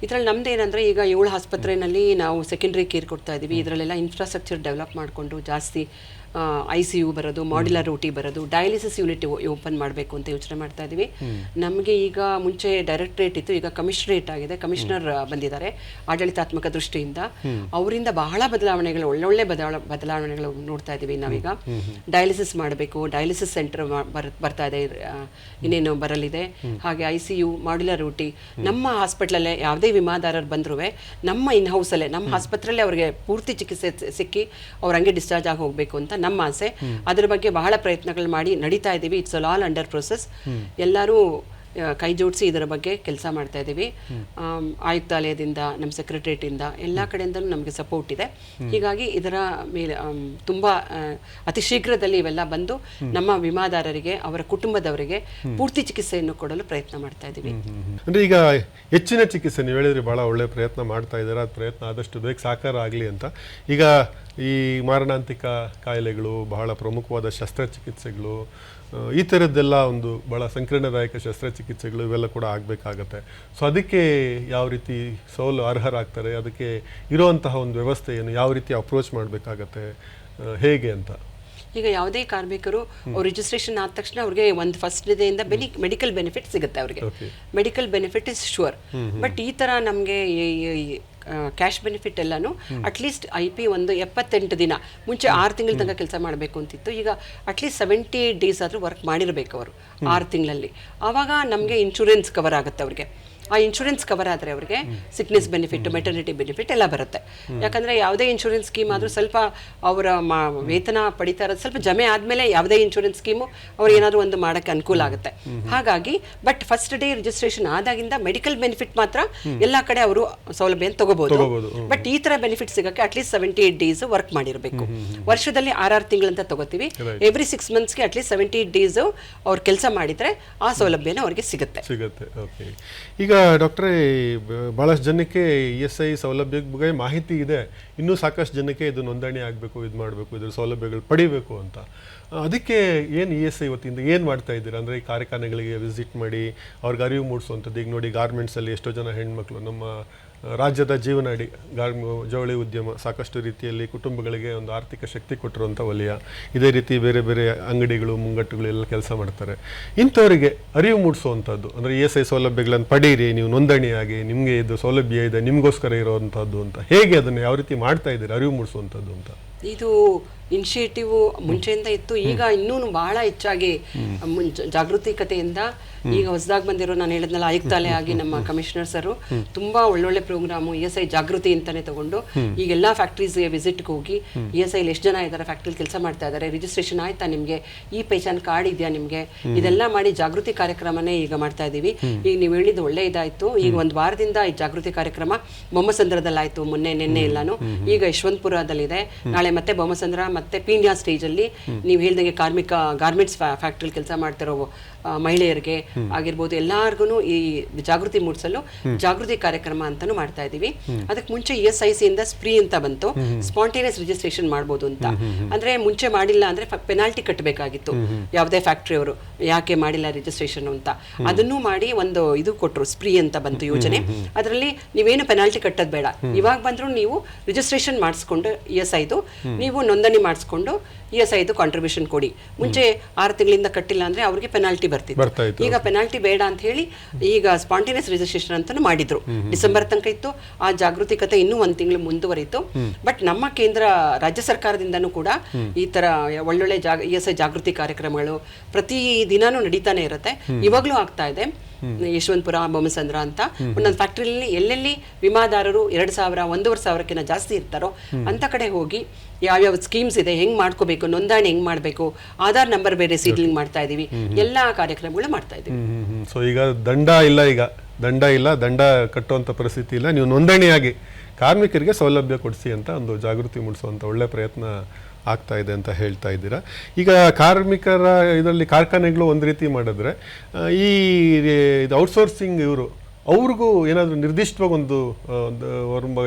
ಇದರಲ್ಲಿ ನಮ್ದು ಏನಂದರೆ ಈಗ 7 ಆಸ್ಪತ್ರೆಯಲ್ಲಿ ನಾವು ಸೆಕೆಂಡ್ರಿ ಕೇರ್ ಕೊಡ್ತಾ ಇದ್ದೀವಿ. ಇದರಲ್ಲೆಲ್ಲ ಇನ್ಫ್ರಾಸ್ಟ್ರಕ್ಚರ್ ಡೆವಲಪ್ ಮಾಡಿಕೊಂಡು ಜಾಸ್ತಿ ICU ಬರೋದು, ಮಾಡ್ಯುಲರ್ OT ಬರೋದು, ಡಯಾಲಿಸಿಸ್ ಯೂನಿಟ್ ಓಪನ್ ಮಾಡಬೇಕು ಅಂತ ಯೋಚನೆ ಮಾಡ್ತಾ ಇದ್ದೀವಿ. ನಮಗೆ ಈಗ ಮುಂಚೆ ಡೈರೆಕ್ಟ್ರೇಟ್ ಇತ್ತು, ಈಗ ಕಮಿಷನರೇಟ್ ಆಗಿದೆ. ಕಮಿಷನರ್ ಬಂದಿದ್ದಾರೆ ಆಡಳಿತಾತ್ಮಕ ದೃಷ್ಟಿಯಿಂದ. ಅವರಿಂದ ಬಹಳ ಬದಲಾವಣೆಗಳು, ಒಳ್ಳೊಳ್ಳೆ ಬದಲಾವಣೆಗಳು ನೋಡ್ತಾ ಇದ್ದೀವಿ ನಾವೀಗ. ಡಯಾಲಿಸಿಸ್ ಮಾಡಬೇಕು, ಡಯಾಲಿಸಿಸ್ ಸೆಂಟರ್ ಬರ್ತಾ ಇದೆ, ಇನ್ನೇನು ಬರಲಿದೆ. ಹಾಗೆ ICU, ಮಾಡ್ಯುಲರ್ OT ನಮ್ಮ ಹಾಸ್ಪಿಟ್ಲಲ್ಲೇ ಯಾವುದೇ ವಿಮಾದಾರರು ಬಂದರೂ ನಮ್ಮ ಇನ್ ಹೌಸಲ್ಲೇ, ನಮ್ಮ ಆಸ್ಪತ್ರೆಯಲ್ಲೇ ಅವ್ರಿಗೆ ಪೂರ್ತಿ ಚಿಕಿತ್ಸೆ ಸಿಕ್ಕಿ ಅವ್ರು ಹಂಗೆ ಡಿಸ್ಚಾರ್ಜ್ ಆಗಿ ಹೋಗಬೇಕು ಅಂತ ನಮ್ಮ ಆಸೆ. ಅದರ ಬಗ್ಗೆ ಬಹಳ ಪ್ರಯತ್ನಗಳು ಮಾಡಿ ನಡೀತಾ ಇದ್ದೀವಿ. It's all under process. ಎಲ್ಲರೂ ಕೈ ಜೋಡಿಸಿ ಇದರ ಬಗ್ಗೆ ಕೆಲಸ ಮಾಡ್ತಾ ಇದ್ದೀವಿ. ಆಯುಕ್ತಾಲಯದಿಂದ, ನಮ್ಮ ಸೆಕ್ರೆಟರಿಯೇಟಿಂದ, ಎಲ್ಲ ಕಡೆಯಿಂದಲೂ ನಮಗೆ ಸಪೋರ್ಟ್ ಇದೆ. ಹೀಗಾಗಿ ಇದರ ಮೇಲೆ ತುಂಬ ಅತಿ ಶೀಘ್ರದಲ್ಲಿ ಇವೆಲ್ಲ ಬಂದು ನಮ್ಮ ವಿಮಾದಾರರಿಗೆ, ಅವರ ಕುಟುಂಬದವರಿಗೆ ಪೂರ್ತಿ ಚಿಕಿತ್ಸೆಯನ್ನು ಕೊಡಲು ಪ್ರಯತ್ನ ಮಾಡ್ತಾ ಇದ್ದೀವಿ. ಅಂದರೆ ಈಗ ಹೆಚ್ಚಿನ ಚಿಕಿತ್ಸೆ ನೀವು ಹೇಳಿದ್ರೆ ಭಾಳ ಒಳ್ಳೆ ಪ್ರಯತ್ನ ಮಾಡ್ತಾ ಇದ್ದಾರೆ. ಅದು ಪ್ರಯತ್ನ ಆದಷ್ಟು ಬೇಗ ಸಾಕಾರ ಆಗಲಿ ಅಂತ. ಈಗ ಈ ಮಾರಣಾಂತಿಕ ಕಾಯಿಲೆಗಳು, ಬಹಳ ಪ್ರಮುಖವಾದ ಶಸ್ತ್ರಚಿಕಿತ್ಸೆಗಳು, ಈ ಥರದ್ದೆಲ್ಲ ಒಂದು ಭಾಳ ಸಂಕೀರ್ಣದಾಯಕ ಶಸ್ತ್ರಚಿಕಿತ್ಸೆಗಳು ಇವೆಲ್ಲ ಕೂಡ ಆಗಬೇಕಾಗತ್ತೆ. ಸೊ ಅದಕ್ಕೆ ಯಾವ ರೀತಿ ಅರ್ಹರಾಗ್ತಾರೆ, ಅದಕ್ಕೆ ಇರುವಂತಹ ಒಂದು ವ್ಯವಸ್ಥೆ ಏನು, ಯಾವ ರೀತಿ ಅಪ್ರೋಚ್ ಮಾಡಬೇಕಾಗತ್ತೆ, ಹೇಗೆ ಅಂತ? ಈಗ ಯಾವುದೇ ಕಾರ್ಮಿಕರು ಅವ್ರು ರಿಜಿಸ್ಟ್ರೇಷನ್ ಆದ ತಕ್ಷಣ ಅವ್ರಿಗೆ ಒಂದು ಫಸ್ಟ್ ಡೇಯಿಂದ ಮೆಡಿಕಲ್ ಬೆನಿಫಿಟ್ ಸಿಗುತ್ತೆ. ಅವ್ರಿಗೆ medical benefit is sure. But ಈ ಥರ ನಮಗೆ ಕ್ಯಾಶ್ ಬೆನಿಫಿಟ್ ಎಲ್ಲನೂ ಅಟ್ಲೀಸ್ಟ್ IP ಒಂದು 78 ದಿನ ಮುಂಚೆ 6 ತಿಂಗಳ ತನಕ ಕೆಲಸ ಮಾಡಬೇಕು ಅಂತಿತ್ತು. ಈಗ ಅಟ್ಲೀಸ್ಟ್ 78 ಡೇಸ್ ಆದರೂ ವರ್ಕ್ ಮಾಡಿರಬೇಕು ಅವರು 6 ತಿಂಗಳಲ್ಲಿ. ಆವಾಗ ನಮಗೆ ಇನ್ಶೂರೆನ್ಸ್ ಕವರ್ ಆಗುತ್ತೆ ಅವ್ರಿಗೆ. ಆ ಇನ್ಶೂರೆನ್ಸ್ ಕವರ್ ಆದರೆ ಅವರಿಗೆ ಸಿಕ್ನೆಸ್ ಬೆನಿಫಿಟ್, ಮೆಟರ್ನಿಟಿ ಬೆನಿಫಿಟ್ ಎಲ್ಲ ಬರುತ್ತೆ. ಯಾಕಂದರೆ ಯಾವುದೇ ಇನ್ಶೂರೆನ್ಸ್ ಸ್ಕೀಮ್ ಆದರೂ ಸ್ವಲ್ಪ ಅವರ ವೇತನ ಪಡಿತಾ ಇರೋದು ಸ್ವಲ್ಪ ಜಮೆ ಆದಮೇಲೆ ಯಾವುದೇ ಇನ್ಶೂರೆನ್ಸ್ ಸ್ಕೀಮು ಅವ್ರು ಏನಾದರೂ ಒಂದು ಮಾಡೋಕ್ಕೆ ಅನುಕೂಲ ಆಗುತ್ತೆ. ಹಾಗಾಗಿ ಬಟ್ ಫಸ್ಟ್ ಡೇ ರಿಜಿಸ್ಟ್ರೇಷನ್ ಆದಾಗಿಂದ ಮೆಡಿಕಲ್ ಬೆನಿಫಿಟ್ ಮಾತ್ರ ಎಲ್ಲ ಕಡೆ ಅವರು ಸೌಲಭ್ಯ ತಗೋಬಹುದು. ಬಟ್ ಈ ಥರ ಬೆನಿಫಿಟ್ ಸಿಗೋಕ್ಕೆ ಅಟ್ಲೀಸ್ಟ್ 78 ಡೇಸ್ ವರ್ಕ್ ಮಾಡಿರಬೇಕು. ವರ್ಷದಲ್ಲಿ 6 ತಿಂಗಳಂತ ತಗೋತೀವಿ. ಎವ್ರಿ 6 ಮಂತ್ಸ್ಗೆ ಅಟ್ಲೀಸ್ಟ್ 78 ಡೇಸ್ ಅವ್ರು ಕೆಲಸ ಮಾಡಿದರೆ ಆ ಸೌಲಭ್ಯನ ಅವ್ರಿಗೆ ಸಿಗುತ್ತೆ. ಓಕೆ. ಈಗ ಡಾಕ್ಟ್ರೇ, ಭಾಳಷ್ಟು ಜನಕ್ಕೆ ESI ಸೌಲಭ್ಯ ಬಗ್ಗೆ ಮಾಹಿತಿ ಇದೆ, ಇನ್ನೂ ಸಾಕಷ್ಟು ಜನಕ್ಕೆ ಇದು ನೋಂದಣಿ ಆಗಬೇಕು, ಇದು ಮಾಡಬೇಕು, ಇದ್ರ ಸೌಲಭ್ಯಗಳು ಪಡಿಬೇಕು ಅಂತ. ಅದಕ್ಕೆ ಏನು ESI ವತಿಯಿಂದ ಏನು ಮಾಡ್ತಾ ಇದ್ದೀರಾ? ಅಂದರೆ ಈ ಕಾರ್ಖಾನೆಗಳಿಗೆ ವಿಸಿಟ್ ಮಾಡಿ ಅವ್ರಿಗೆ ಅರಿವು ಮೂಡಿಸುವಂಥದ್ದು. ಈಗ ನೋಡಿ, ಗಾರ್ಮೆಂಟ್ಸಲ್ಲಿ ಎಷ್ಟೋ ಜನ ಹೆಣ್ಮಕ್ಳು, ನಮ್ಮ ರಾಜ್ಯದ ಜೀವನಾಡಿ ಜವಳಿ ಉದ್ಯಮ ಸಾಕಷ್ಟು ರೀತಿಯಲ್ಲಿ ಕುಟುಂಬಗಳಿಗೆ ಒಂದು ಆರ್ಥಿಕ ಶಕ್ತಿ ಕೊಟ್ಟಿರುವಂಥ ವಲಯ. ಇದೇ ರೀತಿ ಬೇರೆ ಬೇರೆ ಅಂಗಡಿಗಳು, ಮುಂಗಟ್ಟುಗಳು ಎಲ್ಲ ಕೆಲಸ ಮಾಡ್ತಾರೆ. ಇಂಥವರಿಗೆ ಅರಿವು ಮೂಡಿಸುವಂಥದ್ದು, ಅಂದರೆ ESI ಸೌಲಭ್ಯಗಳನ್ನು ಪಡೀರಿ, ನೀವು ನೋಂದಣಿಯಾಗಿ, ನಿಮಗೆ ಇದು ಸೌಲಭ್ಯ ಇದೆ, ನಿಮಗೋಸ್ಕರ ಇರುವಂಥದ್ದು ಅಂತ. ಹೇಗೆ ಅದನ್ನು ಯಾವ ರೀತಿ ಮಾಡ್ತಾ ಇದ್ದೀರಿ ಅರಿವು ಮೂಡಿಸುವಂಥದ್ದು ಅಂತ? ಇದು ಇನಿಷಿಯೇಟಿವ್ ಮುಂಚೆಯಿಂದ ಇತ್ತು. ಈಗ ಇನ್ನೂ ಬಹಳ ಹೆಚ್ಚಾಗಿ ಜಾಗೃತಿಕತೆಯಿಂದ ಈಗ ಹೊಸದಾಗಿ ಬಂದಿರೋ, ನಾನು ಹೇಳಿದ್ನಲ್ಲ, ಆಯುಕ್ತಾಲಯ ಆಗಿ ನಮ್ಮ ಕಮಿಷನರ್ ಸರು ತುಂಬಾ ಒಳ್ಳೊಳ್ಳೆ ಪ್ರೋಗ್ರಾಮು ESI ಜಾಗೃತಿ ಅಂತಾನೆ ತಗೊಂಡು ಈಗ ಎಲ್ಲ ಫ್ಯಾಕ್ಟ್ರೀಸ್ಗೆ ವಿಸಿಟ್ಗೆ ಹೋಗಿ ESI ಎಷ್ಟು ಜನ ಇದ್ದಾರೆ, ಫ್ಯಾಕ್ಟ್ರಿಲಿ ಕೆಲಸ ಮಾಡ್ತಾ ಇದ್ದಾರೆ, ರಿಜಿಸ್ಟ್ರೇಷನ್ ಆಯ್ತಾ, ನಿಮಗೆ ಈ ಪೇಚಾನ್ ಕಾರ್ಡ್ ಇದೆಯಾ ನಿಮಗೆ, ಇದೆಲ್ಲ ಮಾಡಿ ಜಾಗೃತಿ ಕಾರ್ಯಕ್ರಮನೇ ಈಗ ಮಾಡ್ತಾ ಇದ್ದೀವಿ. ಈಗ ನೀವು ಹೇಳಿದ್ದು ಒಳ್ಳೆ ಇದಾಯ್ತು. ಈಗ ಒಂದು ವಾರದಿಂದ ಈ ಜಾಗೃತಿ ಕಾರ್ಯಕ್ರಮ ಬೊಮ್ಮಸಂದ್ರದಲ್ಲಾಯ್ತು, ನಿನ್ನೆ ಎಲ್ಲಾನು. ಈಗ ಯಶವಂತಪುರದಲ್ಲಿದೆ, ನಾಳೆ ಮತ್ತೆ ಬೊಮ್ಮಸಂದ್ರ ಮತ್ತೆ ಪೀಣ್ಯ ಸ್ಟೇಜಲ್ಲಿ ನೀವು ಹೇಳಿದಂಗೆ ಗಾರ್ಮೆಂಟ್ಸ್ ಫ್ಯಾಕ್ಟ್ರಿಲಿ ಕೆಲಸ ಮಾಡ್ತಿರೋ ಮಹಿಳೆಯರಿಗೆ ಆಗಿರ್ಬೋದು, ಎಲ್ಲಾರ್ಗು ಈ ಜಾಗೃತಿ ಮೂಡಿಸಲು ಜಾಗೃತಿ ಕಾರ್ಯಕ್ರಮ ಅಂತಾನು ಮಾಡ್ತಾ ಇದೀವಿ. ಅದಕ್ಕೆ ಮುಂಚೆ ESIC ಇಂದ ಸ್ಪ್ರೀ ಅಂತ ಬಂತು, ಸ್ಪಾಂಟೇನಿಯಸ್ ರಿಜಿಸ್ಟ್ರೇಷನ್ ಮಾಡ್ಬೋದು ಅಂತ. ಅಂದ್ರೆ ಮುಂಚೆ ಮಾಡಿಲ್ಲ ಅಂದ್ರೆ ಪೆನಾಲ್ಟಿ ಕಟ್ಟಬೇಕಾಗಿತ್ತು ಯಾವುದೇ ಫ್ಯಾಕ್ಟ್ರಿ ಅವರು, ಯಾಕೆ ಮಾಡಿಲ್ಲ ರಿಜಿಸ್ಟ್ರೇಷನ್ ಅಂತ. ಅದನ್ನು ಮಾಡಿ ಒಂದು ಇದು ಕೊಟ್ಟರು, ಸ್ಪ್ರೀ ಅಂತ ಬಂತು ಯೋಜನೆ. ಅದರಲ್ಲಿ ನೀವೇನು ಪೆನಾಲ್ಟಿ ಕಟ್ಟೋದು ಬೇಡ, ಇವಾಗ ಬಂದ್ರು ನೀವು ರಿಜಿಸ್ಟ್ರೇಷನ್ ಮಾಡಿಸ್ಕೊಂಡು ESIದು ನೀವು ನೋಂದಣಿ ಮಾಡಿಸ್ಕೊಂಡು ESIದು ಕಾಂಟ್ರಿಬ್ಯೂಷನ್ ಕೊಡಿ. ಮುಂಚೆ 6 ತಿಂಗಳಿಂದ ಕಟ್ಟಿಲ್ಲ ಅಂದ್ರೆ ಅವ್ರಿಗೆ ಪೆನಾಲ್ಟಿ ಬರ್ತಿತ್ತು. ಈಗ ಪೆನಾಲ್ಟಿ ಬೇಡ ಅಂತ ಹೇಳಿ ಈಗ ಸ್ಪಾಂಟೇನಿಯಸ್ ರಿಜಿಸ್ಟ್ರೇಷನ್ ಅಂತಾನು ಮಾಡಿದ್ರು. ಡಿಸೆಂಬರ್ ತನಕ ಇತ್ತು. ಆ ಜಾಗೃತಿಕತೆ ಇನ್ನೂ 1 ತಿಂಗಳು ಮುಂದುವರಿತು. ಬಟ್ ನಮ್ಮ ಕೇಂದ್ರ ರಾಜ್ಯ ಸರ್ಕಾರದಿಂದನೂ ಕೂಡ ಈ ತರ ಒಳ್ಳೊಳ್ಳೆ ESI ಜಾಗೃತಿ ಕಾರ್ಯಕ್ರಮಗಳು ಪ್ರತಿ ದಿನಾನೂ ನಡೀತಾನೆ ಇರುತ್ತೆ. ಇವಾಗ್ಲೂ ಆಗ್ತಾ ಇದೆ. ಯಶವಂತಪುರ, ಬೊಮ್ಮಸಂದ್ರ ಅಂತ ಒಂದೊಂದು ಫ್ಯಾಕ್ಟ್ರಿಯಲ್ಲಿ ಎಲ್ಲೆಲ್ಲಿ ವಿಮಾದಾರರು 2,000, 1,500ಕ್ಕಿಂತ ಜಾಸ್ತಿ ಇರ್ತಾರೋ ಅಂತ ಕಡೆ ಹೋಗಿ ಯಾವ್ಯಾವ ಸ್ಕೀಮ್ಸ್ ಇದೆ, ಹೆಂಗ್ ಮಾಡ್ಕೋಬೇಕು, ನೋಂದಣಿ ಹೆಂಗ್ ಮಾಡಬೇಕು, ಆಧಾರ್ ನಂಬರ್ ಬೇರೆ ಸೀಡ್ಲಿಂಗ್ ಮಾಡ್ತಾ ಇದೀವಿ, ಎಲ್ಲಾ ಕಾರ್ಯಕ್ರಮಗಳು ಮಾಡ್ತಾ ಇದೀವಿ. ಸೊ ಈಗ ದಂಡ ಇಲ್ಲ, ದಂಡ ಕಟ್ಟುವಂತ ಪರಿಸ್ಥಿತಿ ಇಲ್ಲ. ನೀವು ನೋಂದಣಿಯಾಗಿ ಕಾರ್ಮಿಕರಿಗೆ ಸೌಲಭ್ಯ ಕೊಡಿಸಿ ಅಂತ ಒಂದು ಜಾಗೃತಿ ಮೂಡಿಸುವಂತ ಒಳ್ಳೆ ಪ್ರಯತ್ನ ಆಗ್ತಾ ಇದೆ ಅಂತ ಹೇಳ್ತಾ ಇದ್ದೀರಾ. ಈಗ ಕಾರ್ಮಿಕರ ಇದರಲ್ಲಿ ಕಾರ್ಖಾನೆಗಳು ಒಂದು ರೀತಿ ಮಾಡಿದ್ರೆ, ಈ ಔಟ್ಸೋರ್ಸಿಂಗ್ ಅವ್ರಿಗೂ ಏನಾದರೂ ನಿರ್ದಿಷ್ಟವಾಗಿ ಒಂದು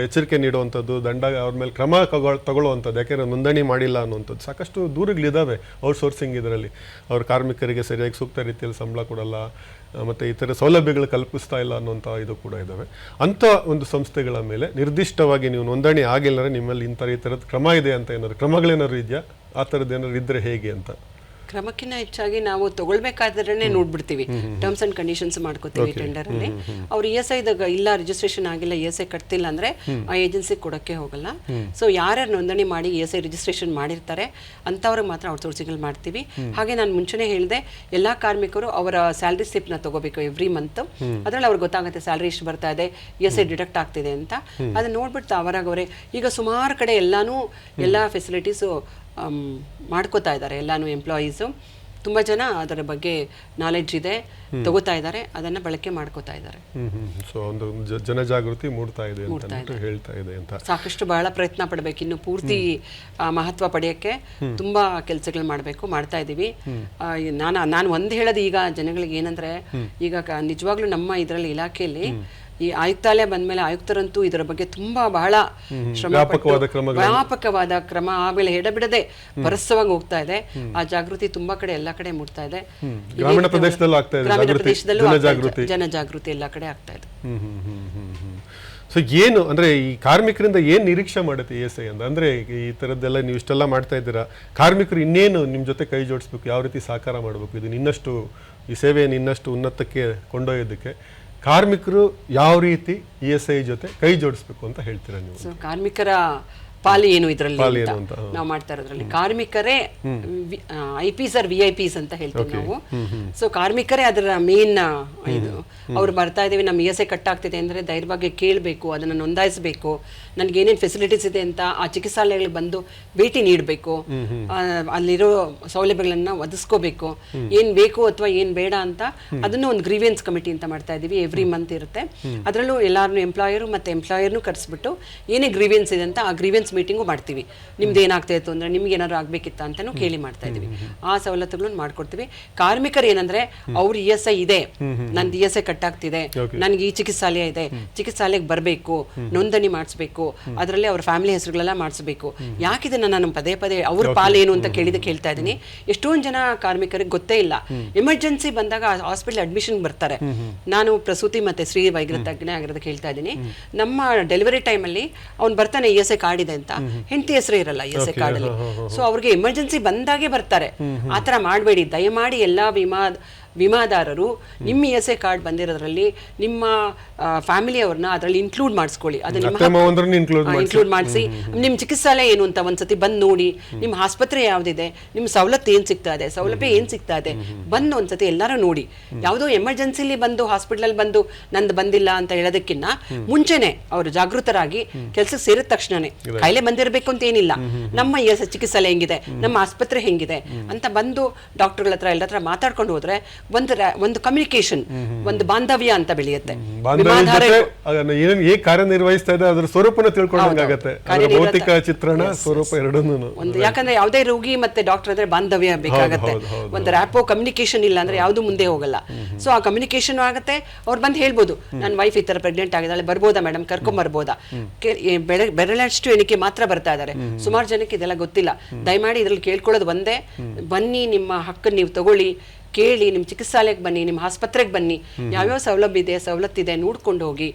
ಎಚ್ಚರಿಕೆ ನೀಡುವಂಥದ್ದು, ದಂಡ ಅವ್ರ ಮೇಲೆ ಕ್ರಮ ತಗೊಳ್ಳುವಂಥದ್ದು, ಯಾಕೆಂದರೆ ನೋಂದಣಿ ಮಾಡಿಲ್ಲ ಅನ್ನುವಂಥದ್ದು ಸಾಕಷ್ಟು ದೂರುಗಳಿದ್ದಾವೆ ಔಟ್ಸೋರ್ಸಿಂಗ್ ಇದರಲ್ಲಿ. ಅವ್ರ ಕಾರ್ಮಿಕರಿಗೆ ಸರಿಯಾಗಿ ಸೂಕ್ತ ರೀತಿಯಲ್ಲಿ ಸಂಬಳ ಕೊಡಲ್ಲ, ಮತ್ತು ಇತರ ಸೌಲಭ್ಯಗಳು ಕಲ್ಪಿಸ್ತಾ ಇಲ್ಲ ಅನ್ನೋಂಥ ಇದು ಕೂಡ ಇದ್ದಾವೆ. ಅಂಥ ಒಂದು ಸಂಸ್ಥೆಗಳ ಮೇಲೆ ನಿರ್ದಿಷ್ಟವಾಗಿ ನೀವು ನೋಂದಣಿ ಆಗಿಲ್ಲರೆ ನಿಮ್ಮಲ್ಲಿ ಈ ಥರದ ಕ್ರಮ ಇದೆ ಅಂತ ಏನಾದ್ರು ಕ್ರಮಗಳೇನಾದ್ರು ಇದೆಯಾ? ಆ ಥರದ್ದು ಏನಾದ್ರು ಇದ್ದರೆ ಹೇಗೆ ಅಂತ? ಕ್ರಮಕ್ಕಿಂತ ಹೆಚ್ಚಾಗಿ ನಾವು ತಗೊಳ್ಬೇಕಾದ್ರೆ ನೋಡ್ಬಿಡ್ತೀವಿ, ಟರ್ಮ್ಸ್ ಅಂಡ್ ಕಂಡೀಷನ್ಸ್ ಮಾಡ್ಕೋತೀವಿ ಟೆಂಡರ್ ಅಲ್ಲಿ. ಅವ್ರು ESI ಇಲ್ಲ ರಿಜಿಸ್ಟ್ರೇಷನ್ ಆಗಿಲ್ಲ, ESI ಕಟ್ತಿಲ್ಲ ಅಂದ್ರೆ ಆ ಏಜೆನ್ಸಿ ಕೊಡಕ್ಕೆ ಹೋಗಲ್ಲ. ಸೊ ಯಾರ್ಯಾರು ನೋಂದಣಿ ಮಾಡಿ ESI ರಿಜಿಸ್ಟ್ರೇಷನ್ ಮಾಡಿರ್ತಾರೆ ಅಂಥವ್ರಿಗೆ ಮಾತ್ರ ಔಟ್ಸೋರ್ಸಿಂಗ್ ಮಾಡ್ತೀವಿ. ಹಾಗೆ ನಾನು ಮುಂಚೆನೇ ಹೇಳಿದೆ, ಎಲ್ಲಾ ಕಾರ್ಮಿಕರು ಅವರ ಸ್ಯಾಲ್ರಿ ಸ್ಲಿಪ್ ನ ತಗೋಬೇಕು ಎವ್ರಿ ಮಂತ್. ಅದ್ರಲ್ಲಿ ಅವ್ರಿಗೆ ಗೊತ್ತಾಗುತ್ತೆ ಸ್ಯಾಲ್ರಿ ಎಷ್ಟು ಬರ್ತಾ ಇದೆ, ESI ಡಿಡಕ್ಟ್ ಆಗ್ತಿದೆ ಅಂತ. ಅದನ್ನ ನೋಡ್ಬಿಟ್ಟು ಅವರಾಗವರೇ ಈಗ ಸುಮಾರು ಕಡೆ ಎಲ್ಲಾ ಫೆಸಿಲಿಟೀಸು ಮಾಡ್ಕೋತಾ ಇದ್ದಾರೆ. ಎಲ್ಲಾನು ಎಂಪ್ಲಾಯೀಸು ತುಂಬ ಜನ ಅದರ ಬಗ್ಗೆ ನಾಲೆಡ್ಜ್ ಇದೆ, ತಗೋತಾ ಇದ್ದಾರೆ, ಅದನ್ನ ಬಳಕೆ ಮಾಡ್ಕೋತಾ ಇದ್ದಾರೆ. ಸೊ ಒಂದು ಜನಜಾಗೃತಿ ಮೂಡ್ತಾ ಇದೆ ಅಂತ ಹೇಳ್ತಾ ಇದೆ ಅಂತ. ಸಾಕಷ್ಟು ಬಹಳ ಪ್ರಯತ್ನ ಪಡಬೇಕು, ಇನ್ನು ಪೂರ್ತಿ ಮಹತ್ವ ಪಡೆಯಕ್ಕೆ ತುಂಬಾ ಕೆಲಸಗಳು ಮಾಡ್ತಾ ಇದೀವಿ. ನಾನು ಒಂದು ಹೇಳೋದು ಈಗ ಜನಗಳಿಗೆ ಏನಂದ್ರೆ, ಈಗ ನಿಜವಾಗ್ಲೂ ನಮ್ಮ ಇದರಲ್ಲಿ ಇಲಾಖೆಯಲ್ಲಿ ಈ ಆಯುಕ್ತಾಲಯ ಬಂದ್ಮೇಲೆ ಆಯುಕ್ತರಂತೂ ಇದರ ಬಗ್ಗೆ ತುಂಬಾ ಬಹಳ ವ್ಯಾಪಕವಾದ ಕ್ರಮ ಆಮೇಲೆ ಎಡಬಿಡದೆ ಭರಸವಾಗಿ ಹೋಗ್ತಾ ಇದೆ. ಆ ಜಾಗೃತಿ ತುಂಬಾ ಕಡೆ ಎಲ್ಲಾ ಕಡೆ ಮೂಡ್ತಾ ಇದೆ. ಗ್ರಾಮೀಣ ಪ್ರದೇಶದಲ್ಲೂ ಜನಜಾಗೃತಿ ಎಲ್ಲಾ ಕಡೆ ಆಗ್ತಾ ಇದೆ. ಸೊ ಏನು ಅಂದ್ರೆ ಈ ಕಾರ್ಮಿಕರಿಂದ ಏನ್ ನಿರೀಕ್ಷೆ ಮಾಡುತ್ತೆ ESI ಅಂತ? ಅಂದ್ರೆ ಈ ತರದ್ದೆಲ್ಲ ನೀವು ಇಷ್ಟೆಲ್ಲ ಮಾಡ್ತಾ ಇದ್ದೀರಾ, ಕಾರ್ಮಿಕರು ಇನ್ನೇನು ನಿಮ್ ಜೊತೆ ಕೈ ಜೋಡಿಸ್ಬೇಕು, ಯಾವ ರೀತಿ ಸಹಕಾರ ಮಾಡಬೇಕು, ಇದನ್ನ ಇನ್ನಷ್ಟು ಈ ಸೇವೆಯನ್ನು ಇನ್ನಷ್ಟು ಉನ್ನತಕ್ಕೆ ಕೊಂಡೊಯ್ಯೋದಕ್ಕೆ ಕಾರ್ಮಿಕರು ಯಾವ ರೀತಿ ESI ಜೊತೆ ಕೈ ಜೋಡಿಸ್ಬೇಕು ಅಂತ ಹೇಳ್ತೀರಾ ನೀವು? ಸೊ ಕಾರ್ಮಿಕರ ಪಾಲು ಏನು ಇದರಲ್ಲಿ ನಾವು ಮಾಡ್ತಾ ಇರೋದ್ರಲ್ಲಿ, ಕಾರ್ಮಿಕರೇ IPs ಆರ್ VIPs ಅಂತ ಹೇಳ್ತೀವಿ ನಾವು. ಸೊ ಕಾರ್ಮಿಕರೇ ಅದರ ಮೇನ್ ಇದು. ಅವ್ರು ಬರ್ತಾ ಇದೀವಿ, ನಮ್ಮ ESI ಕಟ್ ಆಗ್ತಿದೆ ಅಂದ್ರೆ ಧೈರ್ಯವಾಗಿ ಕೇಳಬೇಕು, ಅದನ್ನ ನೋಂದಾಯಿಸಬೇಕು, ನನ್ಗೆ ಏನೇನು ಫೆಸಿಲಿಟೀಸ್ ಇದೆ ಅಂತ ಆ ಚಿಕಿತ್ಸಾಲಯಗಳಿಗೆ ಬಂದು ಭೇಟಿ ನೀಡಬೇಕು, ಅಲ್ಲಿರೋ ಸೌಲಭ್ಯಗಳನ್ನ ಒದಗಿಸ್ಕೋಬೇಕು, ಏನ್ ಬೇಕು ಅಥವಾ ಏನ್ ಬೇಡ ಅಂತ. ಅದನ್ನು ಒಂದು ಗ್ರೀವಿಯನ್ಸ್ ಕಮಿಟಿ ಅಂತ ಮಾಡ್ತಾ ಇದೀವಿ, ಎವ್ರಿ ಮಂತ್ ಇರುತ್ತೆ. ಅದರಲ್ಲೂ ಎಲ್ಲಾರು ಎಂಪ್ಲಾಯರು ಮತ್ತೆ ಎಂಪ್ಲಾಯರ್ನು ಕರೆಸ್ಬಿಟ್ಟು ಏನೇ ಗ್ರೀವಿಯನ್ಸ್ ಇದೆ ಅಂತ ಆ ಗ್ರೀವಿಯನ್ಸ್ ಮೀಟಿಂಗು ಮಾಡ್ತೀವಿ. ನಿಮ್ದು ಏನಾಗ್ತಾ ಇತ್ತು ಅಂದ್ರೆ, ನಿಮ್ಗೆ ಏನಾದ್ರು ಆಗ್ಬೇಕಿತ್ತ ಅಂತಾನು ಕೇಳಿ ಮಾಡ್ತಾ ಇದೀವಿ. ಆ ಸವಲತ್ತುಗಳನ್ನು ಮಾಡ್ಕೊಡ್ತೀವಿ. ಕಾರ್ಮಿಕರು ಏನಂದ್ರೆ, ಅವ್ರ ESI ಇದೆ, ನಂದು ESI ಕಟ್ ಆಗ್ತಿದೆ, ನನ್ಗೆ ಈ ಚಿಕಿತ್ಸಾಲಯ ಇದೆ, ಚಿಕಿತ್ಸಾಲಯಕ್ಕೆ ಬರಬೇಕು, ನೋಂದಣಿ ಮಾಡಿಸ್ಬೇಕು, ಅದರಲ್ಲಿ ಅವ್ರ ಫ್ಯಾಮಿಲಿ ಹೆಸರುಗಳೆಲ್ಲ ಮಾಡಿಸ್ಬೇಕು. ಯಾಕಿದನ್ನ ನಾನು ಪದೇ ಅವ್ರ ಪಾಲೇನು ಅಂತ ಕೇಳ್ತಾ ಇದ್ದೀನಿ. ಎಷ್ಟೊಂದು ಜನ ಕಾರ್ಮಿಕರಿಗೆ ಗೊತ್ತೇ ಇಲ್ಲ. ಎಮರ್ಜೆನ್ಸಿ ಬಂದಾಗ ಹಾಸ್ಪಿಟಲ್ ಅಡ್ಮಿಷನ್ ಬರ್ತಾರೆ. ನಾನು ಪ್ರಸೂತಿ ಮತ್ತೆ ಶ್ರೀ ವೈದ್ಯರ ತಜ್ಞೆ ಆಗಿರೋದಕ್ಕೆ ಹೇಳ್ತಾ ಇದ್ದೀನಿ. ನಮ್ಮ ಡೆಲಿವರಿ ಟೈಮಲ್ಲಿ ಅವ್ನು ಬರ್ತಾನೆ, ESI ಕಾರ್ಡ್ ಇದೆ ಅಂತ, ಹೆಂಡತಿ ಹೆಸರು ಇರಲ್ಲ ESI ಕಾರ್ಡ್ ಅಲ್ಲಿ. ಸೊ ಅವ್ರಿಗೆ ಎಮರ್ಜೆನ್ಸಿ ಬಂದಾಗೆ ಬರ್ತಾರೆ. ಆತರ ಮಾಡಬೇಡಿ ದಯಮಾಡಿ. ಎಲ್ಲಾ ವಿಮಾದಾರರು ನಿಮ್ಮ ESI ಕಾರ್ಡ್ ಬಂದಿರೋದ್ರಲ್ಲಿ ನಿಮ್ಮ ಫ್ಯಾಮಿಲಿಯವ್ರನ್ನ ಅದರಲ್ಲಿ ಇನ್ಕ್ಲೂಡ್ ಮಾಡಿಸ್ಕೊಳ್ಳಿ. ಅದನ್ನ ಇನ್ಕ್ಲೂಡ್ ಮಾಡಿಸಿ, ನಿಮ್ಮ ಚಿಕಿತ್ಸಾಲಯ ಏನು ಅಂತ ಒಂದ್ಸತಿ ಬಂದು ನೋಡಿ, ನಿಮ್ಮ ಆಸ್ಪತ್ರೆ ಯಾವ್ದಿದೆ, ನಿಮ್ಮ ಸವಲತ್ತು ಏನ್ ಸಿಗ್ತಾ ಇದೆ, ಸೌಲಭ್ಯ ಏನ್ ಸಿಗ್ತಾ ಇದೆ, ಬಂದು ಒಂದ್ಸತಿ ಎಲ್ಲರೂ ನೋಡಿ. ಯಾವುದೋ ಎಮರ್ಜೆನ್ಸಿಲಿ ಬಂದು ಹಾಸ್ಪಿಟಲ್ ಬಂದು ನಂದು ಬಂದಿಲ್ಲ ಅಂತ ಹೇಳೋದಕ್ಕಿಂತ ಮುಂಚೆನೆ ಅವರು ಜಾಗೃತರಾಗಿ ಕೆಲ್ಸಕ್ಕೆ ಸೇರಿದ ತಕ್ಷಣನೇ, ಕಾಯಿಲೆ ಬಂದಿರಬೇಕು ಅಂತ ಏನಿಲ್ಲ, ನಮ್ಮ ESI ಚಿಕಿತ್ಸಾಲಯ ಹೆಂಗಿದೆ, ನಮ್ಮ ಆಸ್ಪತ್ರೆ ಹೆಂಗಿದೆ ಅಂತ ಬಂದು ಡಾಕ್ಟರ್ಗಳ ಹತ್ರ ಎಲ್ಲರ ಹತ್ರ ಮಾತಾಡ್ಕೊಂಡು ಹೋದ್ರೆ ಒಂದು ಕಮ್ಯುನಿಕೇಶನ್, ಒಂದು ಬಾಂಧವ್ಯ ಅಂತ ಬೆಳೆಯುತ್ತೆ. ಕಾರ್ಯನಿರ್ವಹಿಸ್ತಾ ಇದೆ ಅದರ ಸ್ವರೂಪನ ತಿಳ್ಕೊಂಡಾಗತ್ತೆ, ಭೌತಿಕ ಚಿತ್ರಣ ಸ್ವರೂಪ ಎರಡನ್ನೂ. ಒಂದು ಯಾಕಂದ್ರೆ ಯಾವುದೇ ರೋಗಿ ಮತ್ತೆ ಡಾಕ್ಟರ್ ಅಂದ್ರೆ ಬಾಂಧವ್ಯ ಬೇಕಾಗತ್ತೆ. ಒಂದು ರ್ಯಾಪೋ ಕಮ್ಯುನಿಕೇಶನ್ ಇಲ್ಲ ಅಂದ್ರೆ ಯಾವ್ದು ಮುಂದೆ ಹೋಗಲ್ಲ. ಸೊ ಆ ಕಮ್ಯುನಿಕೇಶನ್ ಆಗತ್ತೆ. ಅವ್ರು ಬಂದು ಹೇಳ್ಬೋದು, ನನ್ನ ವೈಫ್ ಈ ತರ ಪ್ರೆಗ್ನೆಂಟ್ ಆಗಿದ್ದಾಳೆ, ಬರ್ಬೋದಾ ಮೇಡಮ್, ಕರ್ಕೊಂಡ್ ಬರ್ಬೋದಾ. ಬೆರಳಷ್ಟು ಎಣಿಕೆ ಮಾತ್ರ ಬರ್ತಾ ಇದಾರೆ, ಸುಮಾರು ಜನಕ್ಕೆ ಇದೆಲ್ಲ ಗೊತ್ತಿಲ್ಲ. ದಯಮಾಡಿ ಇದ್ರಲ್ಲಿ ಕೇಳ್ಕೊಳ್ಳೋದು ಒಂದೇ, ಬನ್ನಿ, ನಿಮ್ಮ ಹಕ್ಕನ್ನು ನೀವು ತಗೊಳ್ಳಿ, ಕೇಳಿ, ನಿಮ್ಮ ಚಿಕಿತ್ಸಾಲಯಕ್ಕೆ ಬನ್ನಿ, ನಿಮ್ಮ ಆಸ್ಪತ್ರೆಗೆ ಬನ್ನಿ, ಯಾವ್ಯಾವ ಸವಲತ್ತಿದೆ ನೋಡ್ಕೊಂಡು ಹೋಗಿ.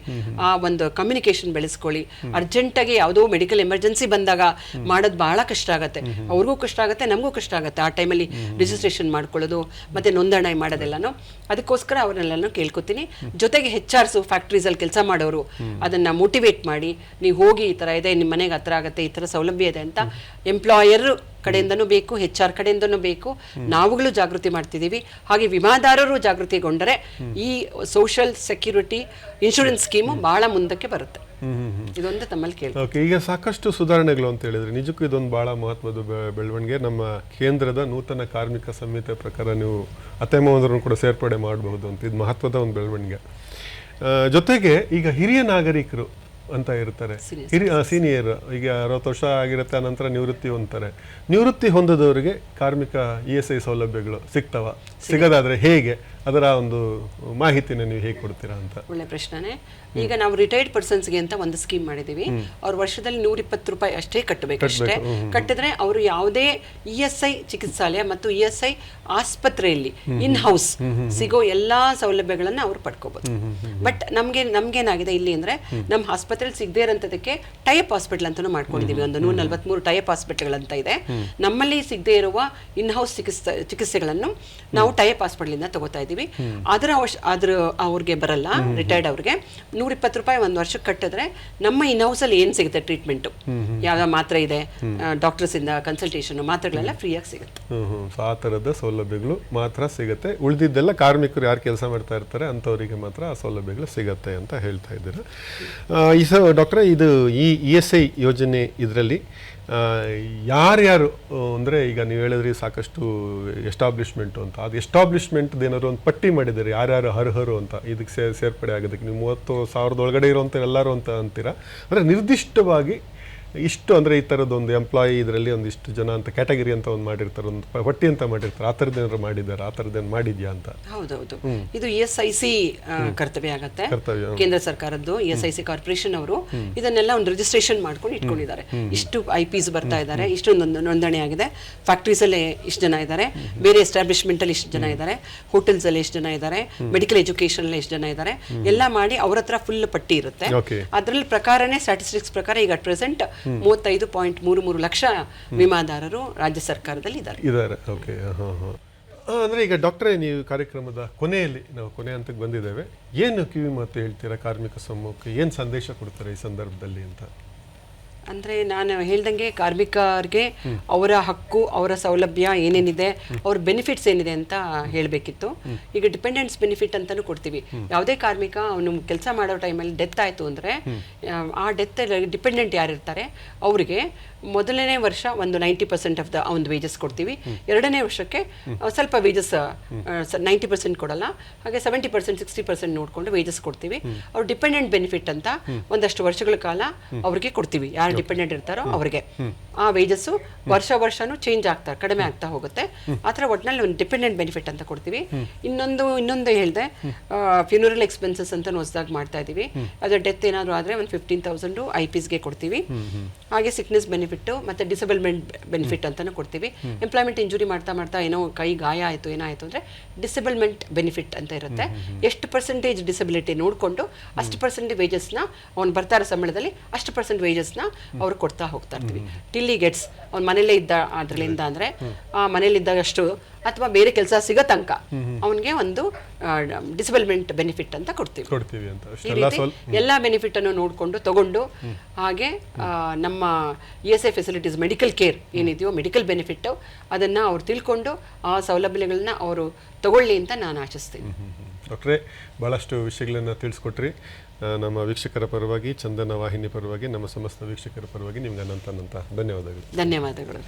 ಆ ಒಂದು ಕಮ್ಯುನಿಕೇಶನ್ ಬೆಳೆಸ್ಕೊಳ್ಳಿ. ಅರ್ಜೆಂಟಾಗಿ ಯಾವುದೋ ಮೆಡಿಕಲ್ ಎಮರ್ಜೆನ್ಸಿ ಬಂದಾಗ ಮಾಡೋದು ಬಹಳ ಕಷ್ಟ ಆಗುತ್ತೆ. ಅವ್ರಿಗೂ ಕಷ್ಟ ಆಗುತ್ತೆ, ನಮಗೂ ಕಷ್ಟ ಆಗುತ್ತೆ. ಆ ಟೈಮಲ್ಲಿ ರಿಜಿಸ್ಟ್ರೇಷನ್ ಮಾಡ್ಕೊಳ್ಳೋದು ಮತ್ತೆ ನೋಂದಣಿ ಮಾಡೋದೆಲ್ಲನೂ. ಅದಕ್ಕೋಸ್ಕರ ಅವ್ರನ್ನೆಲ್ಲನೂ ಕೇಳ್ಕೊತೀನಿ. ಜೊತೆಗೆ HRs ಫ್ಯಾಕ್ಟ್ರೀಸಲ್ಲಿ ಕೆಲಸ ಮಾಡೋರು ಅದನ್ನ ಮೋಟಿವೇಟ್ ಮಾಡಿ, ನೀವು ಹೋಗಿ ಈ ತರ ಇದೆ, ನಿಮ್ಮ ಮನೆಗೆ ಹತ್ರ ಆಗುತ್ತೆ, ಈ ತರ ಸೌಲಭ್ಯ ಇದೆ ಅಂತ ಎಂಪ್ಲಾಯರ್ ಕಡೆಯಿಂದನೂ ಬೇಕು, HR ಕಡೆಯಿಂದನೂ ಬೇಕು. ನಾವುಗಳು ಜಾಗೃತಿ ಮಾಡ್ತಿದ್ದೀವಿ. ಹಾಗೆ ವಿಮಾದಾರರು ಜಾಗೃತಿಗೊಂಡರೆ ಈ ಸೋಷಿಯಲ್ ಸೆಕ್ಯೂರಿಟಿ ಇನ್ಶೂರೆನ್ಸ್ ಸ್ಕೀಮು ಬಹಳ ಮುಂದಕ್ಕೆ ಬರುತ್ತೆ. ಇದೊಂದು ತಮ್ಮಲ್ಲಿ ಕೇಳಿ. ಈಗ ಸಾಕಷ್ಟು ಸುಧಾರಣೆಗಳು ಅಂತ ಹೇಳಿದ್ರೆ ನಿಜಕ್ಕೂ ಇದೊಂದು ಬಹಳ ಮಹತ್ವದ ಬೆಳವಣಿಗೆ. ನಮ್ಮ ಕೇಂದ್ರದ ನೂತನ ಕಾರ್ಮಿಕ ಸಂಹಿತೆ ಪ್ರಕಾರ ನೀವು ಅತ್ತೆಮಾವಂದ್ರನ್ನು ಕೂಡ ಸೇರ್ಪಡೆ ಮಾಡಬಹುದು ಅಂತ, ಇದು ಮಹತ್ವದ ಒಂದು ಬೆಳವಣಿಗೆ. ಜೊತೆಗೆ ಈಗ ಹಿರಿಯ ನಾಗರಿಕರು ಅಂತ ಇರ್ತಾರೆ, ಸೀನಿಯರ್, ಈಗ 60 ವರ್ಷ ಆಗಿರುತ್ತೆ, ನಂತರ ನಿವೃತ್ತಿ ಹೊಂದ್ತಾರೆ. ನಿವೃತ್ತಿ ಹೊಂದದವರಿಗೆ ಕಾರ್ಮಿಕ ESI ಸೌಲಭ್ಯಗಳು ಸಿಗ್ತಾವ? ಸಿಗದಾದ್ರೆ ಹೇಗೆ ಅದರ ಒಂದು ಮಾಹಿತಿನ ನೀವು ಹೇಗೆ ಕೊಡ್ತೀರಾ ಅಂತ. ಒಳ್ಳೆ ಪ್ರಶ್ನೆ. ಈಗ ನಾವು ರಿಟೈರ್ಡ್ ಪರ್ಸನ್ಸ್ಗೆ ಅಂತ ಒಂದು ಸ್ಕೀಮ್ ಮಾಡಿದ್ದೀವಿ. ಅವ್ರು ವರ್ಷದಲ್ಲಿ 120 ರೂಪಾಯಿ ಅಷ್ಟೇ ಕಟ್ಟಬೇಕಷ್ಟೇ. ಕಟ್ಟಿದ್ರೆ ಅವರು ಯಾವುದೇ ESI ಚಿಕಿತ್ಸಾಲಯ ಮತ್ತು ESI ಆಸ್ಪತ್ರೆಯಲ್ಲಿ ಇನ್ ಹೌಸ್ ಸಿಗೋ ಎಲ್ಲಾ ಸೌಲಭ್ಯಗಳನ್ನ ಅವ್ರು ಪಡ್ಕೋಬಹುದು. ಬಟ್ ನಮ್ಗೇನಾಗಿದೆ ಇಲ್ಲಿ ಅಂದ್ರೆ ನಮ್ಮ ಆಸ್ಪತ್ರೆಯಲ್ಲಿ ಸಿಗದೇ ಇರೋಂಥದಕ್ಕೆ ಟೈಪ್ ಹಾಸ್ಪಿಟಲ್ ಅಂತಾನು ಮಾಡ್ಕೊಂಡಿದೀವಿ. ಒಂದು 143 ಟೈಪ್ ಹಾಸ್ಪಿಟಲ್ ಅಂತ ಇದೆ. ನಮ್ಮಲ್ಲಿ ಸಿಗದೇ ಇರುವ ಇನ್ ಹೌಸ್ ಚಿಕಿತ್ಸೆಗಳನ್ನು ನಾವು ಟೈಪ್ ಹಾಸ್ಪಿಟಲ್ ಇಂದ ತಗೋತಾ ಇದೀವಿ. ಅದ್ರ ಅವ್ರಿಗೆ ಬರಲ್ಲ, ರಿಟೈರ್ಡ್ ಅವ್ರಿಗೆ 120 ರೂಪಾಯಿ ಒಂದು ವರ್ಷಕ್ಕೆ ಕಟ್ಟಿದ್ರೆ ನಮ್ಮ ಇನ್ ಹೌಸ್ ಅಲ್ಲಿ ಏನ್ ಸಿಗುತ್ತೆ ಟ್ರೀಟ್ಮೆಂಟ್, ಯಾವ ಮಾತ್ರೆ ಇದೆ, ಡಾಕ್ಟರ್ಸ್ ಇಂದ ಕನ್ಸಲ್ಟೇಷನ್ ಮಾತ್ರೆಗಳೆಲ್ಲ ಫ್ರೀಯಾಗಿ ಸಿಗುತ್ತೆ. ಆ ತರದ ಸೌಲಭ್ಯಗಳು ಮಾತ್ರ ಸಿಗುತ್ತೆ. ಉಳಿದಿದ್ದೆಲ್ಲ ಕಾರ್ಮಿಕರು ಯಾರು ಕೆಲಸ ಮಾಡ್ತಾ ಇರ್ತಾರೆ ಅಂತವರಿಗೆ ಮಾತ್ರ ಆ ಸೌಲಭ್ಯಗಳು ಸಿಗತ್ತೆ ಅಂತ ಹೇಳ್ತಾ ಇದ್ದೀರಾ. ಡಾಕ್ಟ್ರೆ, ಇದು ಈ ESI ಯೋಜನೆ ಇದರಲ್ಲಿ ಯಾರ್ಯಾರು ಅಂದರೆ ಈಗ ನೀವು ಹೇಳಿದ್ರಿ ಸಾಕಷ್ಟು ಎಸ್ಟಾಬ್ಲಿಷ್ಮೆಂಟು ಅಂತ, ಅದು ಎಸ್ಟಾಬ್ಲಿಷ್ಮೆಂಟ್ ಏನಾದ್ರು ಒಂದು ಪಟ್ಟಿ ಮಾಡಿದ್ದೀರಿ ಯಾರ್ಯಾರು ಅರ್ಹರು ಅಂತ ಇದಕ್ಕೆ ಸೇರ್ಪಡೆ ಆಗೋದಕ್ಕೆ? ನೀವು 30,000 ಒಳಗಡೆ ಇರೋಂಥ ಎಲ್ಲರೂ ಅಂತ ಅಂತೀರಾ, ಅಂದರೆ ನಿರ್ದಿಷ್ಟವಾಗಿ ಇಷ್ಟು ಅಂದರೆ ಈ ಥರದ್ದು ಒಂದು ಎಂಪ್ಲಾಯಿ ಇದರಲ್ಲಿ ಒಂದಿಷ್ಟು ಜನ ಅಂತ ಕ್ಯಾಟಗರಿ ಅಂತ ಒಂದು ಮಾಡಿರ್ತಾರೆ, ಒಂದು ಪಟ್ಟಿ ಅಂತ ಮಾಡಿರ್ತಾರೆ, ಆ ಥರದ್ದು ಏನಾದ್ರು ಮಾಡಿದ್ದಾರೆ? ಆ ಥರದ್ದೇನು ಮಾಡಿದ್ಯಾ ಅಂತ? ಹೌದೌದು, ಇದು ESIC ಕರ್ತವ್ಯ ಆಗತ್ತೆ. ಕೇಂದ್ರ ಸರ್ಕಾರದ್ದು ESIC ಕಾರ್ಪೊರೇಷನ್ ಅವರು ಇದನ್ನೆಲ್ಲ ಒಂದು ರಿಜಿಸ್ಟ್ರೇಷನ್ ಮಾಡ್ಕೊಂಡು ಇಟ್ಕೊಂಡಿದ್ದಾರೆ. ಇಷ್ಟು IPs ಬರ್ತಾ ಇದ್ದಾರೆ, ಇಷ್ಟು ನೋಂದಣಿ ಆಗಿದೆ, ಫ್ಯಾಕ್ಟ್ರೀಸ್ ಅಲ್ಲಿ ಇಷ್ಟು ಜನ ಇದ್ದಾರೆ, ಬೇರೆ ಎಸ್ಟಾಬ್ಲಿಷ್ಮೆಂಟ್ ಅಲ್ಲಿ ಇಷ್ಟು ಜನ ಇದ್ದಾರೆ, ಹೋಟೆಲ್ಸ್ ಅಲ್ಲಿ ಎಷ್ಟು ಜನ ಇದ್ದಾರೆ, ಮೆಡಿಕಲ್ ಎಜುಕೇಶನ್ ಅಲ್ಲಿ ಎಷ್ಟು ಜನ ಇದ್ದಾರೆ, ಎಲ್ಲ ಮಾಡಿ ಅವ್ರ ಹತ್ರ ಫುಲ್ ಪಟ್ಟಿ ಇರುತ್ತೆ. ಅದ್ರಲ್ಲಿ ಪ್ರಕಾರನೇ ಸ್ಟ್ಯಾಟಿಸ್ಟಿಕ್ಸ್ ಪ್ರಕಾರ ಈಗ ಅಟ್ ಪ್ರೆಸೆಂಟ್ 35.33 ಲಕ್ಷ ವಿಮಾದಾರರು ರಾಜ್ಯ ಸರ್ಕಾರದಲ್ಲಿ ಇದ್ದಾರೆ. ಓಕೆ. ಅಂದರೆ ಈಗ ಡಾಕ್ಟ್ರೇ, ನೀವು ಕಾರ್ಯಕ್ರಮದ ಕೊನೆಯಲ್ಲಿ ನಾವು ಕೊನೆ ಹಂತಕ್ಕೆ ಬಂದಿದ್ದೇವೆ. ಏನು ಕಿವಿ ಮಾತು ಹೇಳ್ತೀರಾ ಕಾರ್ಮಿಕ ಸಮೂಹಕ್ಕೆ? ಏನು ಸಂದೇಶ ಕೊಡ್ತಾರೆ ಈ ಸಂದರ್ಭದಲ್ಲಿ ಅಂತ? ಅಂದರೆ ನಾನು ಹೇಳ್ದಂಗೆ ಕಾರ್ಮಿಕರಿಗೆ ಅವರ ಹಕ್ಕು, ಅವರ ಸೌಲಭ್ಯ ಏನೇನಿದೆ, ಅವ್ರ ಬೆನಿಫಿಟ್ಸ್ ಏನಿದೆ ಅಂತ ಹೇಳಬೇಕಿತ್ತು. ಈಗ ಡಿಪೆಂಡೆನ್ಸ್ ಬೆನಿಫಿಟ್ ಅಂತಲೂ ಕೊಡ್ತೀವಿ. ಯಾವುದೇ ಕಾರ್ಮಿಕ ಅವನು ಕೆಲಸ ಮಾಡೋ ಟೈಮಲ್ಲಿ ಡೆತ್ ಆಯಿತು ಅಂದರೆ ಆ ಡೆತ್ ಡಿಪೆಂಡೆಂಟ್ ಯಾರಿರ್ತಾರೆ ಅವರಿಗೆ ಮೊದಲನೇ ವರ್ಷ ಒಂದು 90% ಆಫ್ ದ ಒಂದು ವೇಜಸ್ ಕೊಡ್ತೀವಿ. ಎರಡನೇ ವರ್ಷಕ್ಕೆ ಸ್ವಲ್ಪ ವೇಜಸ್ 90% ಕೊಡಲ್ಲ, ಹಾಗೆ 70% 60% ನೋಡಿಕೊಂಡು ವೇಜಸ್ ಕೊಡ್ತೀವಿ. ಅವ್ರು ಡಿಪೆಂಡೆಂಟ್ ಬೆನಿಫಿಟ್ ಅಂತ ಒಂದಷ್ಟು ವರ್ಷಗಳ ಕಾಲ ಅವ್ರಿಗೆ ಕೊಡ್ತೀವಿ. ಯಾರು ಡಿಪೆಂಡೆಂಟ್ ಇರ್ತಾರೋ ಅವರಿಗೆ ಆ ವೇಜಸ್ಸು ವರ್ಷನೂ ಚೇಂಜ್ ಆಗ್ತಾ ಕಡಿಮೆ ಆಗ್ತಾ ಹೋಗುತ್ತೆ. ಆ ಥರ ಒಟ್ಟಿನಲ್ಲಿ ಒಂದು ಡಿಪೆಂಡೆಂಟ್ ಬೆನಿಫಿಟ್ ಅಂತ ಕೊಡ್ತೀವಿ. ಇನ್ನೊಂದು ಹೇಳಿದೆ, ಫ್ಯೂನರಲ್ ಎಕ್ಸ್ಪೆನ್ಸಸ್ ಅಂತ ಹೊಸದಾಗಿ ಮಾಡ್ತಾ ಇದ್ದೀವಿ. ಅದರ ಡೆತ್ ಏನಾದರೂ ಆದರೆ ಒಂದು 15,000 IPsಗೆ ಕೊಡ್ತೀವಿ. ಹಾಗೆ ಸಿಕ್ನೆಸ್ ಬೆನಿಫಿಟ್ ಮತ್ತೆ ಡಿಸೇಬಲ್ಮೆಂಟ್ ಬೆನಿಫಿಟ್ ಅಂತಾನು ಕೊಡ್ತೀವಿ. ಎಂಪ್ಲಾಯ್ಮೆಂಟ್ ಇಂಜುರಿ ಮಾಡ್ತಾ ಏನೋ ಕೈ ಗಾಯ ಆಯಿತು ಏನಾಯಿತು ಅಂದರೆ ಡಿಸೇಬಲ್ಮೆಂಟ್ ಬೆನಿಫಿಟ್ ಅಂತ ಇರುತ್ತೆ. ಎಷ್ಟು ಪರ್ಸೆಂಟೇಜ್ ಡಿಸಬಿಲಿಟಿ ನೋಡಿಕೊಂಡು ಅಷ್ಟು ಪರ್ಸೆಂಟ್ ವೇಜಸ್ನ ಅವ್ನು ಬರ್ತಾರ ಸಂಬಳದಲ್ಲಿ ಅಷ್ಟು ಪರ್ಸೆಂಟ್ ವೇಜಸ್ನ ಅವ್ರು ಕೊಡ್ತಾ ಹೋಗ್ತಾ ಇರ್ತೀವಿ. ಟಿಲ್ಲಿ ಗೆಟ್ಸ್ ಅವ್ನು ಮನೇಲೇ ಇದ್ದ ಅದರಿಂದ ಅಂದರೆ ಆ ಮನೇಲಿದ್ದಾಗಷ್ಟು ಅಥವಾ ಬೇರೆ ಕೆಲಸ ಸಿಗೋ ತನಕ ಅವನಿಗೆ ಒಂದು ಡಿಸೇಬಲ್ಮೆಂಟ್ ಬೆನಿಫಿಟ್ ಅಂತ ಕೊಡ್ತೀವಿ ಅಂತ. ಈ ರೀತಿ ಎಲ್ಲ ಬೆನಿಫಿಟ್ ಅನ್ನು ನೋಡಿಕೊಂಡು ತಗೊಂಡು, ಹಾಗೆ ನಮ್ಮ ESI ಫೆಸಿಲಿಟೀಸ್ ಮೆಡಿಕಲ್ ಕೇರ್ ಏನಿದೆಯೋ ಮೆಡಿಕಲ್ ಬೆನಿಫಿಟ್ ಅದನ್ನ ಅವ್ರು ತಿಳ್ಕೊಂಡು ಆ ಸೌಲಭ್ಯಗಳನ್ನ ಅವರು ತಗೊಳ್ಳಿ ಅಂತ ನಾನು ಆಶಿಸ್ತೀನಿ. ಡಾಕ್ಟ್ರೇ, ಭಾಳಷ್ಟು ವಿಷಯಗಳನ್ನು ತಿಳಿಸ್ಕೊಟ್ರಿ. ನಮ್ಮ ವೀಕ್ಷಕರ ಪರವಾಗಿ, ಚಂದನ ವಾಹಿನಿ ಪರವಾಗಿ, ನಮ್ಮ ಸಮಸ್ತ ವೀಕ್ಷಕರ ಪರವಾಗಿ ನಿಮ್ಗೆ ಅನಂತ ಧನ್ಯವಾದಗಳು. ಧನ್ಯವಾದಗಳು.